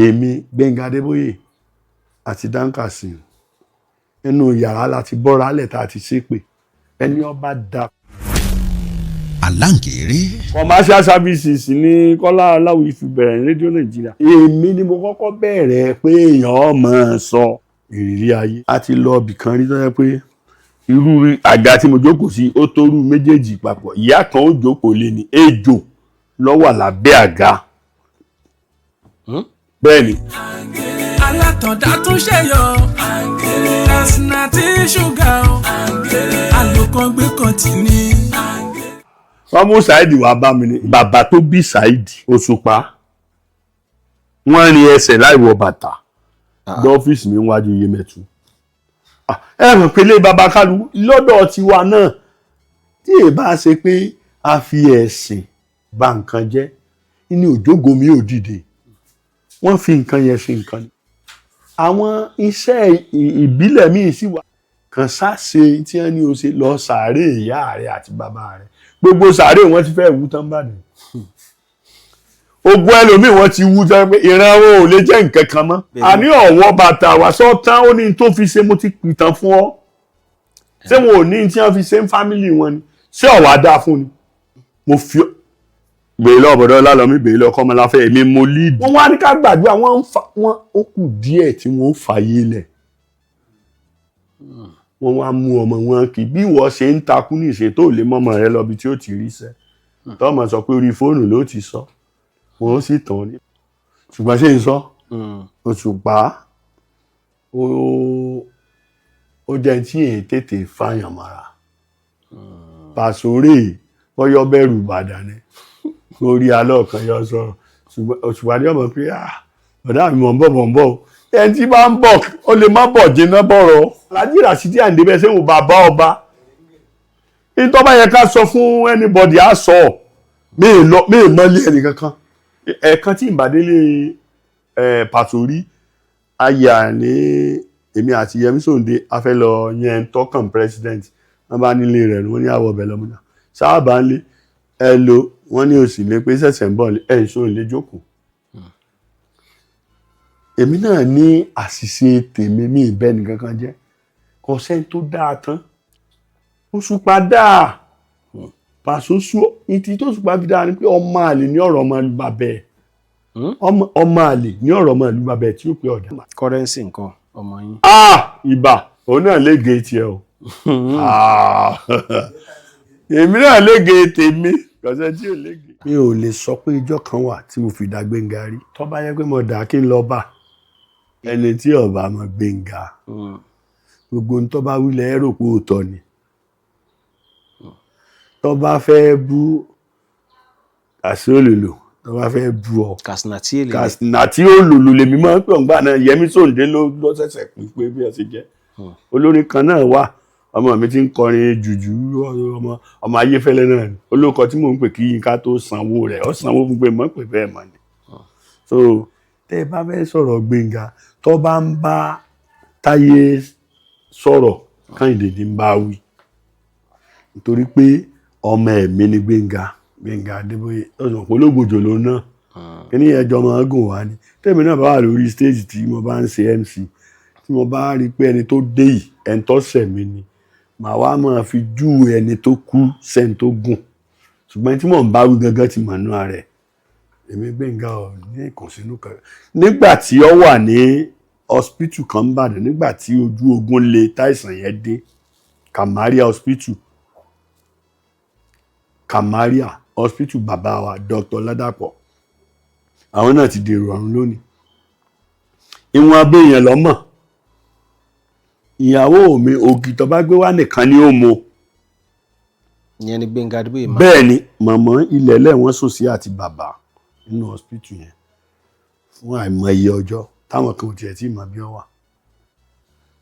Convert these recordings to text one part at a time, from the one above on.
èmi Gbẹ́ngà Adébóyè àti Dáńkàsì nínú yàrá láti bọ́ra lẹ́ta àti ṣépè ẹni ọba dá. Aláǹgèrè. Commercial services ní Kọ́lá Aláwìí fi bẹ̀rẹ̀ ní rédíò Nàìjíríà. Èmi ni mo kọ́kọ́ bẹ̀rẹ̀ pé èèyàn máa sọ ìrírí ayé. A ti lọ ibì kan rí tó yẹ pé irú àga tí mo jókòó sí ó tóru méjèèjì papọ̀. Ìyá kan ó jókòó lé ní ejò ló wà lábẹ́ àga. Bẹ́ẹ̀ ni. Alátọ̀dá tún ṣẹ̀yọ ẹ̀sìnà tí ṣúgà àlòkàn gbé kan tì ní. Wọ́n mú Saheed wá bá mi ní bàbá tó bí Saheed Òṣùpá wọ́n rin ẹsẹ̀ láì wọ bàtà lọ́fíìsì mi wájú Yemẹtu. Ẹ mọ̀ pé ilé bàbá Kálù lọ́dọ̀ tiwa náà tí èyí bá ṣe pé a fi ẹ̀sìn bà nǹkan jẹ́ ní òjógo mi ò dìde wọ́n fi nǹkan yẹn ṣe nǹkan ni. Àwọn iṣẹ́ ìbílẹ̀ míì sì wà kàn sáṣe tí wọ́n ní o ṣe lọ sàárè ìyá rẹ̀ àti bàbá rẹ̀ gbogbo sàárè wọ́n ti fẹ́ wú tán bá ní. Ogun ẹlòmíì wọ́n ti wú tán pé ìran wọn ò lè jẹ́ nǹkan kan mọ́. Àní ọ̀wọ́ bàtà wà sọ́tán ó ní tó fi ṣe mo ti pìtàn fún ọ. Ṣé wọn ò ní tí wọ́n fi ṣe ń fámìlì wọn ni? Ṣé ọ̀wá dáa fún ni? Mo fi gbèrè lọ bọ̀dọ̀ Lálọ́mí gbèrè lọ Kọ́mọláfẹ́ èmi mo lead. Wọ́n wá ní ká gbàdúrà wọ́n ó kù díẹ̀ tí wọ́n fàyè lẹ̀. Wọ́n wá mú ọmọ wọn kì bí ìwọ ṣe ń takú ní ìṣètò lè mọ́mọ́ rẹ lọ bí tí ó ti rí sẹ́. Tọ́mọ sọ pé orí fóònù ló ti sọ. Wọ́n ó sì tàn ní. Ṣùgbọ́n ṣé ń sọ? Òṣùpá ó jẹ́ tí èyí tètè fàyàn mọ́ra. Pàṣórè bọ́yọ́ bẹ̀rù Ìbàdàn ni. Orí alọ́ọ̀kan yọ sọ̀rọ̀. Òṣùpá ní ọmọ pé ọ̀dà mi mọ̀ ń bọ̀. Ẹni tí bá ń bọ̀ ó lè má bọ̀ jìnnà bọ̀rọ̀. Alhaji Rasheed Ayinde bẹ́ẹ̀ sẹ́wọ̀n bàbá ọba. Ìtọ́ bá yẹ ká sọ fún anybody á sọ. Mi ì mọ́lé ẹnì kankan. Ẹ̀ẹ̀kan tí ìbàdélé Pàṣórí ayà ní èmi àti Yẹmí Sòǹdé a fẹ́ lọ yẹn tọ́kàn president wọ́n bá nílé rẹ̀ wọ́n ní àwọ̀ ọbẹ̀ lọ́mọdé sábà ń lé ẹ lo wọ́n ní òsì lé pé ṣẹ̀ṣẹ̀ ń bọ̀ ẹ̀ ń sóun lé jókòó. Èmi náà ní àṣìṣe tèmi mi ìbẹ́ nìkan kan jẹ́ kò sẹ́ni tó dáa tán Òṣùpá dáa Pàṣóṣù ìtì tó Òṣùpá fi dáa ni pé ọmọ àlè ní ọ̀rọ̀ ọmọ ìlúbàbẹ̀ ọmọ àlè ní ọ̀rọ̀ ọmọ ìlúbàbẹ̀ tí ó pé ọ̀dà. Kọ́rẹ́nsì nǹkan ọmọ yín. Ìbà òun náà lége tiẹ̀ o èmi náà lége tèmi kọ̀sẹ́ tí ò lége. Mi ò lè sọ pé ijọ́ kan wà tí mo fi dá Gbẹ́ngà rí tó bá yẹ pé mo dà kí n lọ bá ẹni tí ọba mọ Gbẹ́ngà gbogbo ohun tó bá wílẹ̀ ẹ rò pé òótọ́ ni tó bá fẹ́ bú àṣìolòlò tó bá fẹ́ bú ọ Kàsínàtì olòlò lèmi máa ń pè ọ̀gbà náà Yẹmí Sòǹdé ló ṣẹ̀ṣẹ̀ pín pé bí ẹ ṣe jẹ́ olórin kan náà wà ọmọ mi ti ń kọrin jùjú ọmọ Ayéfẹ́lẹ́ náà ni olóko tí mò ń pè kí Yínká tó sanwó rẹ̀ ó sanwó fún pé mọ̀ pé bẹ́ẹ̀ mọ̀ ni. So tẹ́ ẹ bá fẹ́ sọ̀rọ̀ Gbẹ́ngà tó bá ń bá Táyé sọ̀rọ̀ Kẹ́hìndé ní bá wí nítorí pé ọmọ ẹ̀mí ni Gbẹ́ngà Adébóyè ọ̀sán pológbòjò ló náà kí ni ẹjọ́ máa gùn wá ni tẹ́mi náà bá wà lórí stage tí mo bá ń ṣe MC tí mo bá rí pé ẹni tó dé yìí ẹni tó ṣẹ̀ mí ni màá wá máa fi jú ẹni tó kú sẹ́ni tó gùn ṣùgbọ́n tí mò ń bá wí gangan ti mọ̀nú rẹ̀ èmi Gbẹ́ngà ọ̀ ní ìkùnsínú kan nígbà tí ó wà ní hospital kan ń bàdàn nígbà tí ojú ogun le táìsàn yẹn dé Kamaria hospital bàbá wa Dr. Ládàpọ̀ àwọn náà ti dèrò ọ̀run lónìí ìwọ̀n abéèyàn lọ́mọ̀ ìyàwó mi ògì tó bá gbé wá nìkan ni ó mo. Ìyẹn ni Gbẹ́ngà Adébóyè máa. Bẹ́ẹ̀ ni mọ̀mọ́ ilẹ̀ lẹ́wọ̀n sòsí àti bàbá nínú hospital yẹn fún àìmọye ọjọ́ táwọn kan ò tiẹ̀ tí mọ̀ bí wọ́n wà.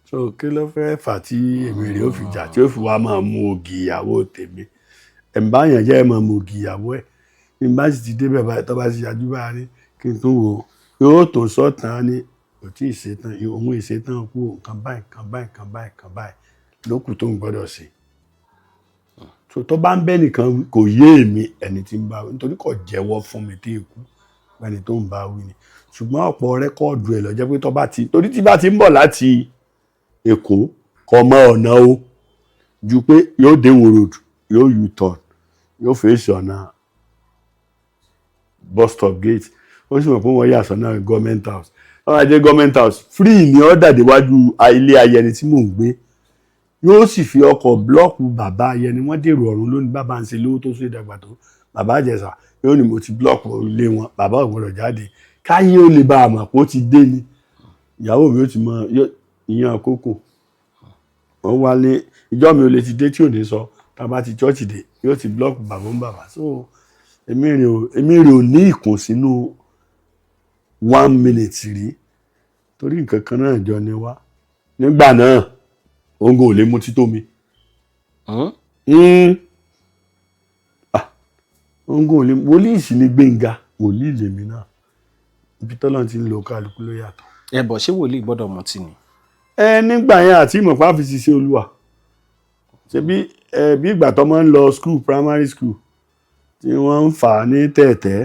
So kí ló fẹ́ fà tí èmi rè ó fi jà tí ó fi wá máa mú ògì ìyàwó tèmi ẹ̀ǹbá yàn jẹ́ ẹ̀ máa mú ògì ìyàwó ẹ̀ ní bá sì ti débẹ̀ báyìí tó bá ti yàjú bá rí kí n tún wò yóò tó sọ́tàn ní kò tí ì ṣetán òun ìṣetán kú nǹkan báyìí lókù tó ń gbọ́dọ̀ ṣe. So tó bá ń bẹ́ nìkan kò yé èmi ẹni tí ń bá wí nítorí kò jẹ́wọ́ fún mi tí èkú ẹni tó ń bá wí ni ṣùgbọ́n ọ̀pọ̀ rẹ́kọ́ọ̀dù ẹ̀ ló jẹ́ pé torí tí bá ti ń bọ̀ láti Èkó kò mọ ọ̀nà o ju pé yóò dé Ìwó road yóò U-turn yóò fèsì ọ̀nà bus stop gate ó sì mọ̀ pé wọ́n yà sọ́nà government house wọ́n máa jẹ́ government house free ni ó dàdéwájú ilé Ayẹni tí mò ń gbé yóò sì fi ọkọ̀ blọ́ọ̀kù bàbá Ayẹni wọ́n dèrò ọ̀run lónìí bàbá ń ṣe lówó tó ṣe dàgbà tó bàbá Àjẹsà yóò ní mo ti blọ́ọ̀kù ilé wọn bàbá ò gbọdọ̀ jáde káyé ó lè bá a mọ̀ pé ó ti dé ni ìyàwó mi ó ti mọ ìyàn àkókò wọ́n wálé ìjọ mi ò lè ti dé tí ò ní sọ tá a bá ti chọ́ọ̀chì dé yóò ti blọ́ọ̀kù bàbá ń bàbá so èmi rè ò ní ìkùnsínú 1 minute rí torí nǹkan kan náà jọ ni wá nígbà náà òǹgò ò lè mú tító mi òǹgò ò lè wòlíì sì ni Gbénga wòlíì lèmi náà ibi tọ́lọ́run ti ń lo kálukú ló yàtọ̀. bọ̀ ṣé wòlíì gbọ́dọ̀ mọtí ni. Nígbà yẹn àti ìmọ̀pá fi ṣiṣẹ́ Olúwa ṣe bí ìgbà tó máa ń lọ school primary school tí wọ́n ń fà á ní tẹ̀tẹ̀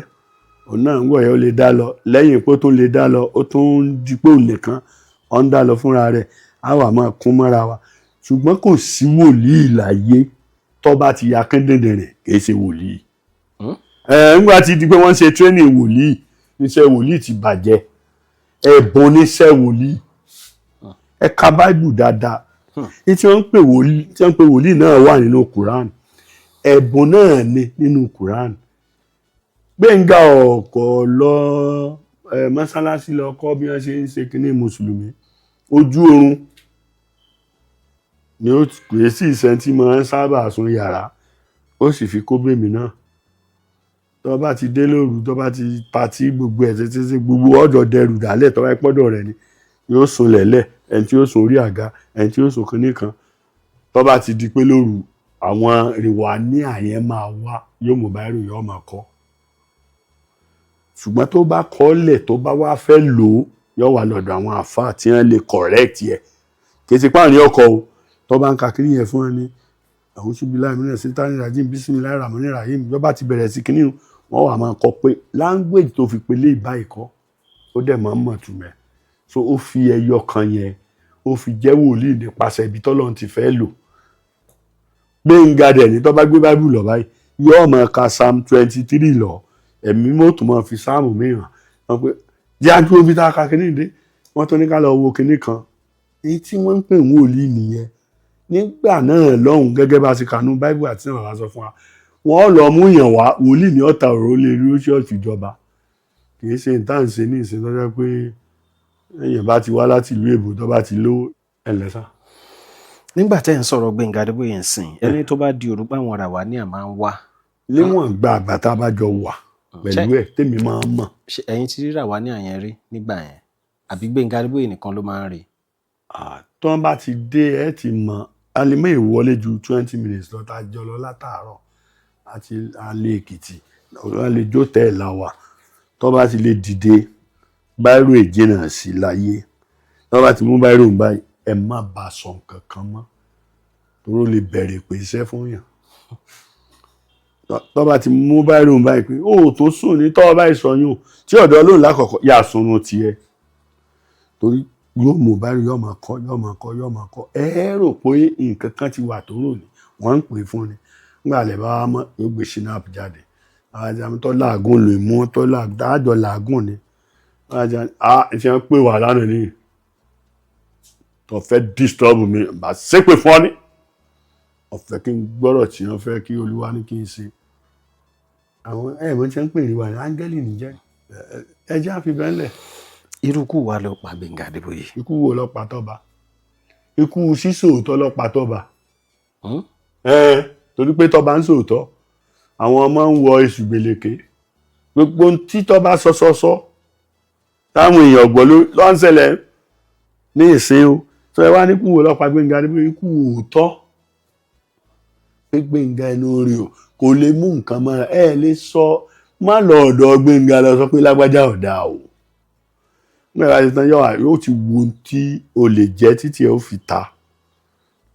òun náà ń wọ̀ yẹn ó lè dá lọ lẹ́yìn pé ó tún lè dá lọ ó tún ń di pé òun nìkan ó ń dá lọ fúnra rẹ̀ á wà máa kún mọ́ra wa ṣùgbọ́n kò sí wòlíì láyé tó bá ti ya kéndéndé rẹ̀ kì í ṣe wòlíì. Nígbà tí di pé wọ́n ṣe training wòlíì níṣẹ́ wòlíì ti bàjẹ́ ẹ̀bùn níṣẹ́ wòlíì ẹ ka Bible dáadáa tí wọ́n ń pè wòlíì náà wà nínú Quran ẹ̀bùn náà ni nínú Quran Gbénga ọ̀kọ̀ lọ mọ́sálásí lọ kọ́ bí wọ́n ṣe ń ṣe kínní mùsùlùmí ojú oorun ni ó pè sí ìsẹ́ntí máa ń sábà sùn yàrá ó sì fi kó bèmí náà tó bá ti dé lóru tó bá ti patí gbogbo ẹ̀ títí gbogbo ọjọ́ dẹrù dálẹ̀ tó bá pọ́dọ̀ rẹ̀ ni yóò sùn lẹ́lẹ̀ ẹni tí yóò sùn orí àga ẹni tí yóò sùn kínní kan tó bá ti di pé lóru àwọn ìwà ní àyẹn máa wá yóò mú báírò yóò máa kọ́ ṣùgbọ́n tó bá kọ́lẹ̀ tó bá wá fẹ́ lò ó yóò wà lọ́dọ̀ àwọn àfáà tí wọ́n lè correct yẹ kì í ti pààrin ọkọ̀ o tó bá ń ka kiri yẹn fún ẹni àwọn ṣubú láìmínà sítánì rajim bísímìláì ràmọ́nì ràhìm yóò bá ti bẹ̀rẹ̀ sí kínní wọ́n wà máa kọ pé language tó fi pelé ìbáyìí kọ́ ó dẹ̀ máa ń mọ̀ túmẹ̀ so ó fi ẹyọ kan yẹn ó fi jẹ́ wòlíì nípasẹ̀ ibi tọ́lọ́run ti fẹ́ lò Gbénga dẹ̀ ní tó bá gbé báíbù lọ báyìí yóò máa ka psalm 23 lọ ẹ̀mí mọ́tò máa fi sáàmù mìíràn wọ́n pé jẹ́ àdúró bí tá a ka kínní dé wọ́n tó ní ká lọ wo kínní kan èyí tí wọ́n ń pè ń wòlíì nìyẹn nígbà náà lọ́hùn gẹ́gẹ́ bá ti kànú báíbù àti náà bàbá sọ fún wa wọ́n lọ mú yàn wá wòlíì ní ọ̀tà òró lè rí ṣọ́ọ̀ṣì ìjọba kì í ṣe ìta ṣe ní ìsìn lọ́jọ́ pé èèyàn bá ti wá láti ìlú èbó tó bá ti lówó ẹlẹ́sà. nígbà tẹ́ ń sọ̀rọ̀ Gbénga Adébóyè ń sìn ẹni tó bá di òru páwọn ara wa ní àmà ń wá. níwọ̀n gba àgbà tá a bá jọ wà pẹ̀lú ẹ̀ tèmi máa ń mọ̀. ẹ̀yin ti rírà wá ní àyẹn rí nígbà yẹn àbí Gbénga Adébóyè nìkan ló máa ń rí. tó ń bá ti dé ẹ ti mọ alimọ̀ ìwọlé ju 20 minutes lọ tá a jọ lọ látàárọ̀ àti alẹ́ Èkìtì àlejò tẹ́ ẹ̀ la wà tó bá ti lè dìde báírò ìjìnà sí láyé tó bá ti mú báírò ń báyìí ẹ má bá a sọ nǹkan kan mọ́ toró lè bẹ̀rẹ̀ pé iṣẹ́ fún yàn tó bá ti mú báírò ń báyìí pé ó tó sùn ní tọ́ báyìí sọyún tí ọ̀dọ́ lóun lákọ̀ọ́kọ́ yà sunrun tiẹ̀ torí yóò mú báírò yóò máa kọ́ ẹ rò pé nǹkan kan ti wà tó rò ní wọ́n ń pè fún ni nígbà lè bá wa mọ́ yóò gbé snap jáde àjàmí tó láàgùn lè mú tó dájọ́ làágùn ni ìṣẹ́ pé wà lánàá ní tó fẹ́ disturb mi bá ṣépè fún ọ ní ọ̀fẹ́ kí n gbọ́rọ̀ tí wọ́n fẹ́ kí Olúwa ní kí n ṣe àwọn ẹ̀mọ́ tí wọ́n pè ní wà ní áńgẹ́lì níjẹ́ ẹjẹ́ àfi bẹ́ẹ̀ lẹ̀. irú kù wa ló pa Gbénga Adébóyè. ikú wo ló pa tọ́ba ikú sísòótọ́ ló pa tọ́ba torí pé tọ́ba ń sòótọ́ àwọn ọmọ ń wọ èṣù gbèlèké gbogbo tí tọ́ba sọ́sọ́sọ́ táwọn èèyàn gbọ́ ló ń ṣẹlẹ̀ ní ìsìn o tó ẹ wá ní ikú wo ló pa Gbénga Adébóyè ikú òótọ́ pé Gbénga ẹnu rí o kò lè mú nǹkan mọ́ra ẹ lè sọ má lọ ọ̀dọ̀ Gbénga lọ sọ pé lágbájá ọ̀dà o nígbà tí tán yóò ti wo tí o lè jẹ́ títí ẹ ó fi ta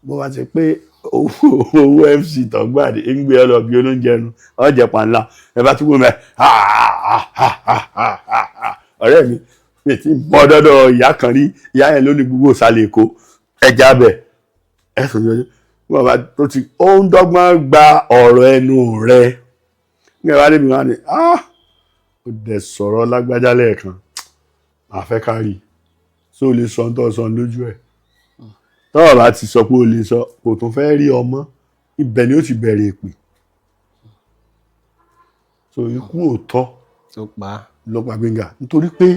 bó bá ti pé owó FC tọ́gbàdé ń gbé ọ lọ bí olóúnjẹ nu ọ̀jẹ̀ pàǹlà ẹ bá tún wọ́n mẹ́ ọ̀rẹ́ mi ti bọ́ dọ́dọ̀ ìyá kan rí, ìyá yẹn ló ní gbogbo ìsàlẹ̀ Èkó ẹja bẹ̀ ẹ̀sùn yọjú bàbá tó ti ó ń dọ́gbọ́n gba ọ̀rọ̀ ẹnu rẹ̀ ní ẹ̀rọ adébí wọn ni ó dẹ̀ sọ̀rọ̀ lágbájá lẹ́ẹ̀kan àfẹ́ kárí só lè sọ tó sọ lójú ẹ̀ tọ́wọ́ bá ti sọ pé ó lè sọ kò tún fẹ́ rí ọmọ ibẹ̀ ni ó ti bẹ̀rẹ̀ èpè so ikú òótọ́ ló pa Gbénga nítorí pé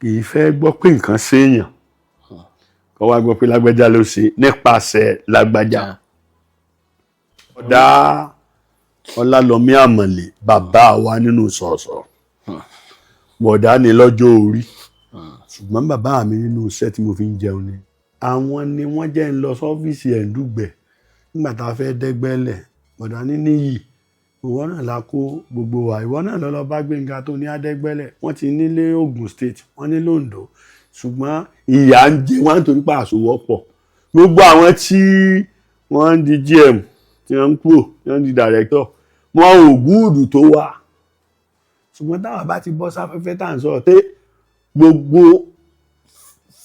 kì í fẹ́ gbọ́ pé nǹkan séèyàn kọ́ wá gbọ́ pé lágbájá ló ṣe nípasẹ̀ lágbájá ọ̀dà Ọlálọ́mí Àmọ̀lé bàbá wa nínú sọ̀ọ̀sọ̀ bọ̀dá ni lọ́jọ́ orí ṣùgbọ́n bàbá mi nínú iṣẹ́ tí mo fi ń jẹun ni àwọn ni wọ́n jẹ́ ń lọ sọ́fíìsì Ẹ̀ǹdùgbẹ̀ nígbà tá a fẹ́ dẹ́gbẹ́lẹ̀ bọ̀dá níyì ìwọ náà la kó gbogbo wa ìwọ náà lọ bá Gbénga tó ní Adẹ́gbẹ́lẹ̀ wọ́n ti nílé Ògùn State wọ́n ní Lóńdó ṣùgbọ́n ìyà ń jẹ wọ́n nítorí pa àsowọ́pọ̀ gbogbo àwọn tí wọ́n ń di GM tí wọ́n ń kúrò tí wọ́n ń di director wọn ò gúùdù tó wà ṣùgbọ́n táwọn bá ti bọ́ sáfẹ́fẹ́ tá à ń sọ̀rọ̀ pé gbogbo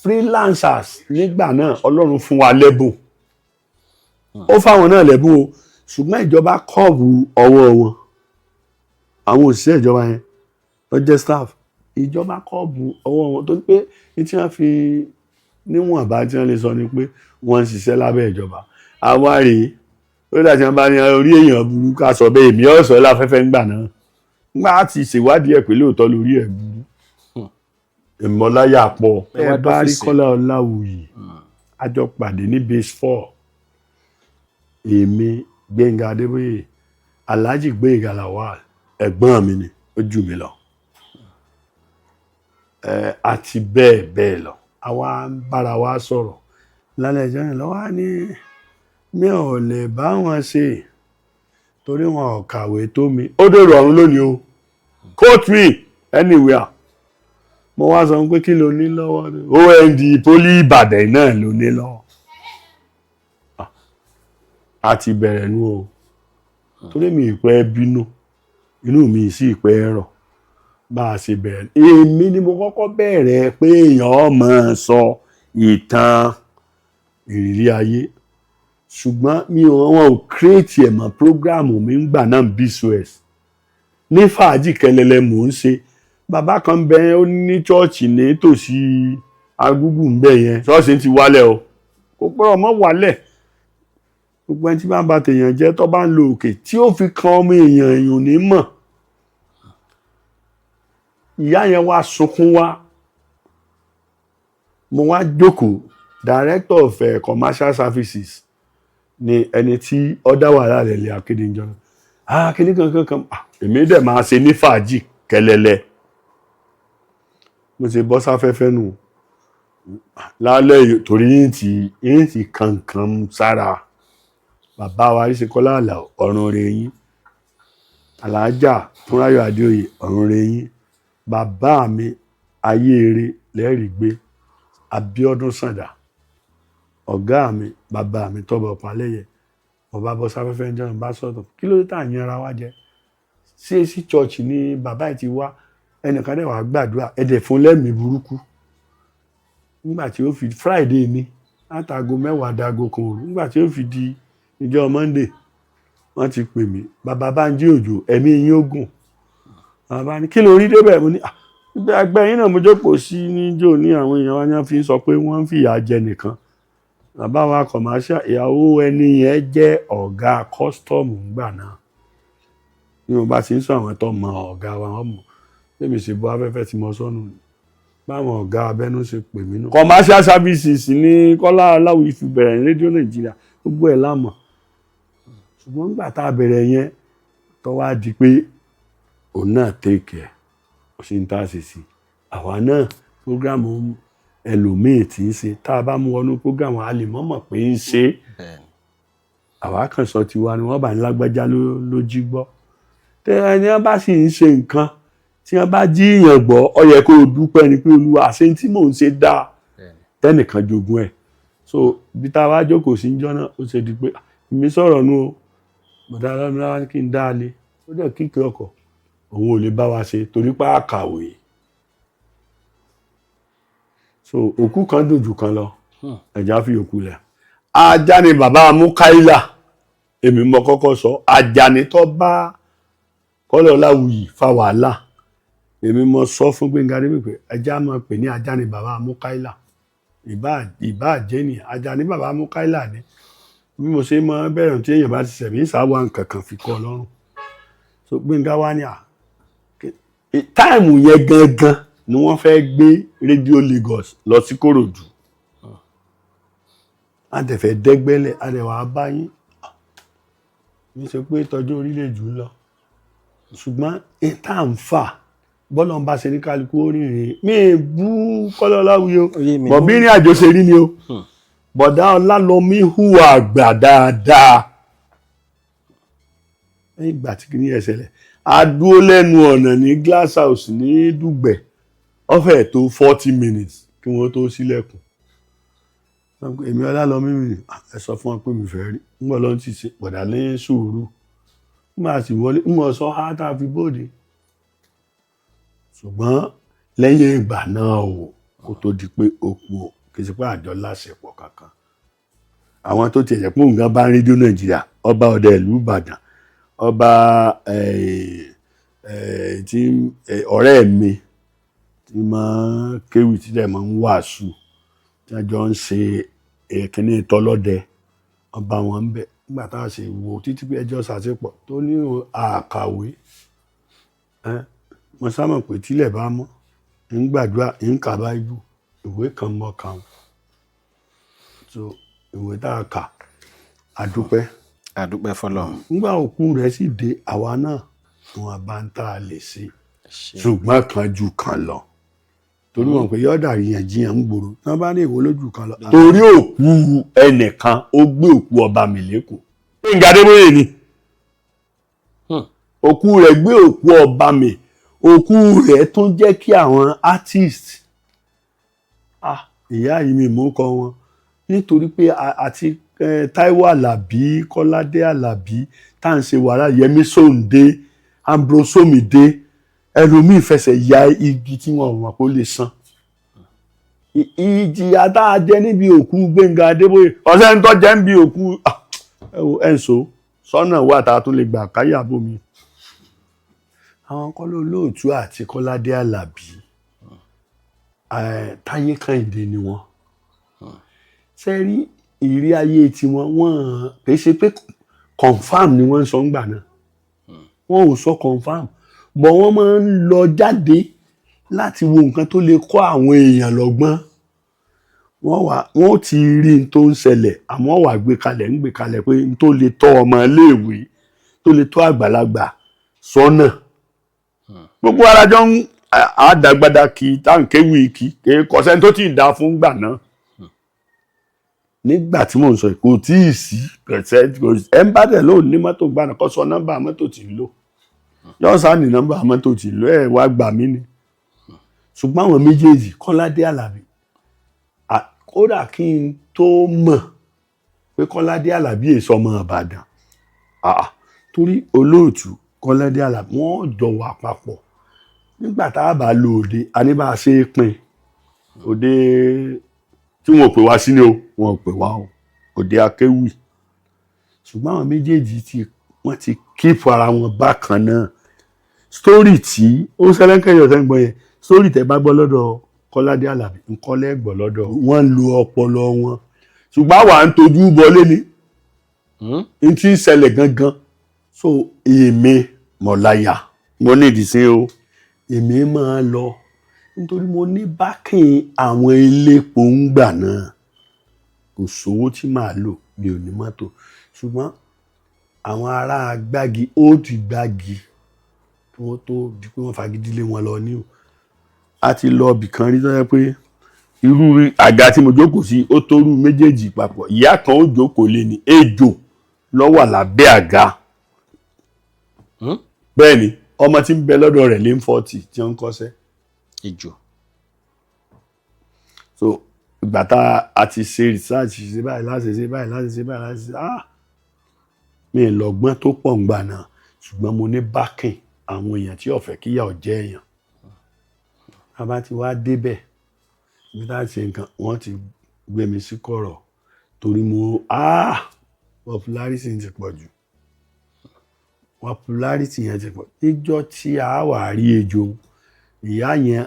freelancers nígbà náà Ọlọ́run fún wa lẹ́bùn ó fáwọn náà lẹ́bùn o ṣùgbọ́n ìjọba kọ́ọ̀bù ọwọ́ wọn àwọn òṣìṣẹ́ ìjọba yẹn tó jẹ́ staff ìjọba kọ́ọ̀bù ọwọ́ wọn tó pé ní tí wọ́n fi níwọ̀n bá tí wọ́n lè sọ ni pé wọ́n ń ṣiṣẹ́ lábẹ́ ìjọba àwa rèé ó dàtí wọ́n bá ní orí èèyàn burú ká sọ bẹ́ẹ̀ èmi ọ̀sọ̀ láfẹ́fẹ́ ńgbà náà nígbà tí ṣèwádìí ẹ̀ pé lóòótọ́ lórí ẹ̀ burú ìmọ̀láyà pọ̀ ẹ bá rí Kọ́lá Ọláwuyì àjọ pàdé ní base 4 èmi Gbénga Adébóyè Alhaji Gbénga Lawal ẹ̀gbọ́n mi ni ó jù mí lọ àti bẹ́ẹ̀ bẹ́ẹ̀ lọ àwa ń bára wa sọ̀rọ̀ lálẹ́ ìjọ yẹn lọ́wọ́ ní mi ò lè bá wọn ṣe torí wọn ò kàwé tó mi ó dèrò ọ̀run lónìí o quote me anywhere mo wá sọ pé kí ló ní lọ́wọ́ OND Poli Ìbàdàn náà ló ní lọ́wọ́ a ti bẹ̀rẹ̀ nú o torí mi ìpẹ́ bínú inú mi sì ìpẹ́ rọ̀ bá a ṣe bẹ̀rẹ̀ èmi ni mo kọ́kọ́ bẹ̀rẹ̀ pé èèyàn máa sọ ìtàn ìrírí ayé ṣùgbọ́n mi ò wọn ò kírètì ẹ̀ mọ́ prógráàmù mi ń gbà náà BCOS ní Fàájì Kẹlẹlẹ mò ń ṣe bàbá kan bẹ ó ní chọ́ọ̀chì ní tòsí Agúgù ń bẹ yẹn ṣọ́ọ̀ṣì ti wálẹ̀ o kò pẹ́ ọmọ wálẹ̀ gbogbo ẹni tí bá ń ba tèèyàn jẹ́ tó bá ń lo òkè tí ó fi kan ọmọ èèyàn ní mọ̀ ìyá yẹn wá sunkún wá mo wá jókòó director of commercial services ni ẹni tí ọ̀dà wàhálà rẹ̀ lè akéde ìjọ náà kíní kankan èmi dẹ̀ máa ṣe ní Fàájì Kẹlẹlẹ mo ṣe bọ́ sáfẹ́fẹ́ nù lálẹ́ torí yín ti kankan sára bàbá wa Àríṣekọ́lá Àlàó ọ̀run rẹ̀ yín Aláàjà Túnráyọ̀ Adéoyè ọ̀run rẹ̀ yín bàbá mi ayé eré lẹ́rìí gbé Abíọ́dún Sàndà ọ̀gá mi bàbá mi Tọ́ba Ọ̀pálẹ́yẹ ọba bọ́ sáfẹ́fẹ́ ń jẹun bá sọ̀tọ̀ kí ló dé tà ń yanra wá jẹ CAC church ni bàbá ẹ̀ ti wá ẹnìkan dẹ̀ wá gbàdúrà ẹ̀dẹ̀ fún lẹ́mìí burúkú nígbà tí ó fi Friday ni látago 10 dago kan òru nígbà tí ó fi di ìjọ Monday wọ́n ti pè mí bàbá Bánjí Òjó ẹ̀mí yín ogun bàbá ní kí ló rí débẹ̀ mo ní ẹgbẹ́ yín náà mo jókòó sí níjó ní àwọn èèyàn wa ní wọ́n fi sọ pé wọ́n ń fìyà jẹ nìkan bàbá wa commercial ìyàwó ẹni yẹn jẹ́ ọ̀gá custom ńgbà náà ní mo bá ti ń sọ àwọn tó mọ ọ̀gá wa wọ́n mọ̀ lèmi ṣe bọ́ afẹ́fẹ́ tí mo sọ́nù báwọn ọ̀gá abẹ́nú ṣe pè mí nù. commercial services ní Kọ́lá Ọláwuyì fi bẹ̀rẹ̀ ní rédíò Nàìjíríà gbogbo ẹ̀ lámọ̀ ṣùgbọ́n nígbà tá a bẹ̀rẹ̀ yẹn tó wá di pé òun náà take ẹ̀ ó ṣe ń tà sí sí àwa náà prógrámù ẹlòmíì tí ń ṣe tá a bá mú wọnú prógrámù a lè mọ̀mọ̀ pé ń ṣe àwa kan sọ tiwa ni wọ́n bá ní lágbájá ló jí gbọ́ tẹ ẹni wọ́n bá sì ń ṣe nǹkan tí wọ́n bá jí èèyàn gbọ́ ó yẹ kó o dúpẹ́ ni pé Olúwa àṣẹ tí mò ń ṣe dáa tẹ́nìkan jogún ẹ̀ so bí tá a wá jókòó sí níjọ́ náà ó ṣe di pé èmi sọ̀rọ̀ nù o bọ̀dá alámúláwá kí n dá a lé ó dẹ̀ kíkẹ́ ọkọ̀ òun ò lè bá wa ṣe torí pé àkàwé so òkú kan dòjù kan lọ ẹ̀já fi òkú lẹ̀. Ajá ni bàbá Mukaila èmi mọ kọ́kọ́ sọ Àjàní tó bá Kọ́lá Ọláwuyì fa wàhálà èmi mọ sọ fún Gbénga Adébóyè pé ẹjá máa pè ní ajá ni bàbá Mukaila ìbá jẹ́ ni Àjàní bàbá Mukaila ni bí mo ṣe máa bẹ̀rẹ̀ tí èèyàn bá ti sẹ̀mí ìsáwà nǹkan kan fi kọ́ lọ́rùn so Gbénga wá ní táìmù yẹn gangan ni wọ́n fẹ́ gbé rédíò Lagos lọ sí Kòròdú adẹ̀fẹ̀ dẹ́gbẹ́lẹ̀ adẹ̀wà báyìí ní ṣe pé tọ́jú orílẹ̀ jù lọ ṣùgbọ́n ìta ń fà bọ́lọ̀ ń bá ṣe ní kálukú orírin mí bú Kọ́lá Ọláwuyì o bọ̀bí ní àjò ṣe rí ni o bọ̀dá Ọlálọ́mí hùwà àgbà dáadáa lẹ́yìn ìgbà tí kìíní ẹ̀ ṣẹlẹ̀ a dúró lẹ́nu ọ̀nà ní Glass House ní Dùgbẹ̀ ó fẹ́ tó 40 minutes kí wọ́n tó ṣílẹ̀kùn èmi Ọlálọ́mí mi ẹ sọ fún wọn pé mi fẹ́ rí ń bọ̀ lọ́n ti ṣe pọ̀dà ní sùúrù ń máa sì wọlé ń mọ̀ sọ hátà fi bóde ṣùgbọ́n lẹ́yìn ìgbà náà o kó tó di pé òkú o kì í ṣe pé àjọ láṣepọ̀ kankan àwọn tó tiẹ̀ jẹ́ pé òǹgá bá ń rédíò Nàìjíríà ọba ọdẹ ìlú Ìbàdàn ọba tí ọ̀rẹ́ mi tí máa kéwì tí dẹ̀ máa ń wàásù tí a jọ ń ṣe kíní tọlọ́dẹ ọba wọn ń bẹ nígbà tá a ṣe wo títí pé ẹjọ́ ṣàṣepọ̀ tó ní àkàwé mo sámọ̀ pé tílẹ̀ bá mọ́ ń gbàdúrà ń kà báíbù ìwé kan mọ́ kan so ìwé tá a kà àdúpẹ́ fọ́lọ́run nígbà òkú rẹ̀ sì dé àwa náà wọn bá ń tá a lè ṣe ṣùgbọ́n kan ju kan lọ torí wọn pé yọ̀ọ̀dà yànjiyàn ń gbòòrò tí wọ́n bá ní ìwọ lójú kan lọ. torí òkú ẹnìkan ó gbé òkú ọba mi lẹ́kọ̀ọ́ Gbénga Adébóyè ni òkú rẹ̀ gbé òkú ọba mi òkú rẹ̀ tún jẹ́ kí àwọn artist ìyá yìí mi mú kọ wọn nítorí pé àti Táíwò Àlàbí Kọ́ládé Àlàbí tá à ń ṣe wàrà Yẹmí Sóǹdé Ambrose Omide ẹlòmíì fẹsẹ̀ ya igi tí wọn mọ̀ pé ó lè san ìjìyà tá a jẹ níbi òkú Gbénga Adébóyè ọ̀sẹ̀ ń tọ́jẹ́ ń bi òkú ẹ̀ǹso sọ́nà wà tá a tún lè gbà káyà bómi àwọn Kọ́lá Olóòtú àti Kọ́ládé Àlàbí Táyé Kẹ́hìndé ni wọ́n ṣe rí ìrí ayé tiwọn wọ́n kì í ṣe pé confam ni wọ́n ń sọ ńgbà náà wọ́n ò sọ confam bọ̀ wọ́n máa ń lọ jáde láti wo nǹkan tó lè kọ́ àwọn èèyàn lọ́gbọ́n wọ́n ti rí n tó ń ṣẹlẹ̀ àmọ́ wà gbé kalẹ̀ pé n tó lè tọ́ ọmọ iléèwé tó lè tọ́ àgbàlagbà sọ́nà gbogbo arájọ́ ń àdàgbàdà kì í táǹkéwì kì í kọ́sẹ́ tó ti dá fún gbà náà nígbà tí mò ń sọ kò tí ì sí ẹ̀ ń bá tẹ̀ lóò ní mọ́tò gbà náà kọ́ sọ nọ́mbà mọ́tò tí ń lò yọ́sà ní nọ́mbà mọ́tò tí ń lò ẹ̀ wá gbà mí ni ṣùgbọ́n àwọn méjèèjì Kọ́ládé Àlàbí kódà kí n tó mọ̀ pé Kọ́ládé Àlàbí èso ọmọ Ìbàdàn torí Olóòtú Kọ́ládé Àlàbí wọ́n jọ wà papọ̀ nígbà tá a bá lo òde a ní bá a ṣe é pín òde tí wọn ò pè wá sí ni o wọn ò pè wá o òde akéwì ṣùgbọ́n àwọn méjèèjì wọ́n ti kíìpù ara wọn bákan náà sítórì tí ó ṣẹlẹ́kẹ̀yọ̀ tẹ́ ń gbọ́ yẹn sítórì tẹ́ bá gbọ́ lọ́dọ̀ Kọ́ládé Àlàbí nkọ́lẹ́ gbọ́ lọ́dọ̀ wọ́n lo ọpọlọ wọn ṣùgbọ́n àwa ń tojú bọlé ni n ti ń ṣẹlẹ̀ gangan so èmi mọ̀láyà mo ní ìdísín o èmi máa lọ nítorí mo ní bákìn àwọn elépo ń gbà náà kò sówó tí màá lò mi ò ní mọ́tò ṣùgbọ́n àwọn ará Gbági ó ti Gbági kí wọ́n tó di pé wọ́n fagídílé wọn lọ ní o a ti lọ ibì kan rí tó yẹ pé irú àga tí mo jókòó sí ó tóru méjèèjì papọ̀ ìyá kan ó jókòó lé ní ejò ló wà lábẹ́ àga bẹ́ẹ̀ ni ọmọ tí ń bẹ lọ́dọ̀ rẹ̀ lé ń 40 tí wọ́n ń kọ́ṣẹ́ ejò so ìgbà tá a ti ṣe research ṣe báyìí láti ṣe báyìí láti ṣe báyìí láti ṣe mi ì lọ́gbọ́n tó pọ̀ ń gbà náà ṣùgbọ́n mo ní bákìn àwọn èèyàn tí ó fẹ́ kíyà ó jẹ èèyàn a bá ti wá débẹ̀ bí tá ṣe nǹkan wọ́n ti gbé mi sí kọ̀rọ̀ torí mo popularity ti pọ̀ jù popularity yẹn ti pọ̀ níjọ́ tí a wà rí ejò ìyá yẹn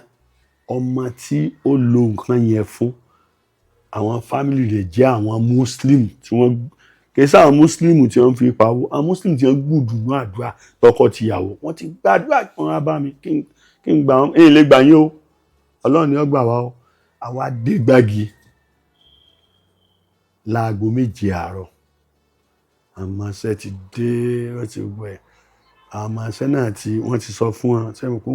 ọmọ tí ó lo nǹkan yẹn fún àwọn family rẹ̀ jẹ́ àwọn muslim tí wọ́n kì í ṣe àwọn muslim tí wọ́n fi pawó àwọn muslim tí wọ́n gbùdùnú àdúrà tọkọ-tìyàwó wọ́n ti gbàdúrà kan wá bá mi kí n gbà wọ́n èyí lè gbà yín o ọlọ́run ni ó gbà wá o àwa dé gbági láago 7 àárọ̀ àmọ́ṣẹ́ ti dé wọ́n ti gbọ́ ẹ̀ àmọ́ṣẹ́ náà tí wọ́n ti sọ fún wọn sẹ́wọ̀n kó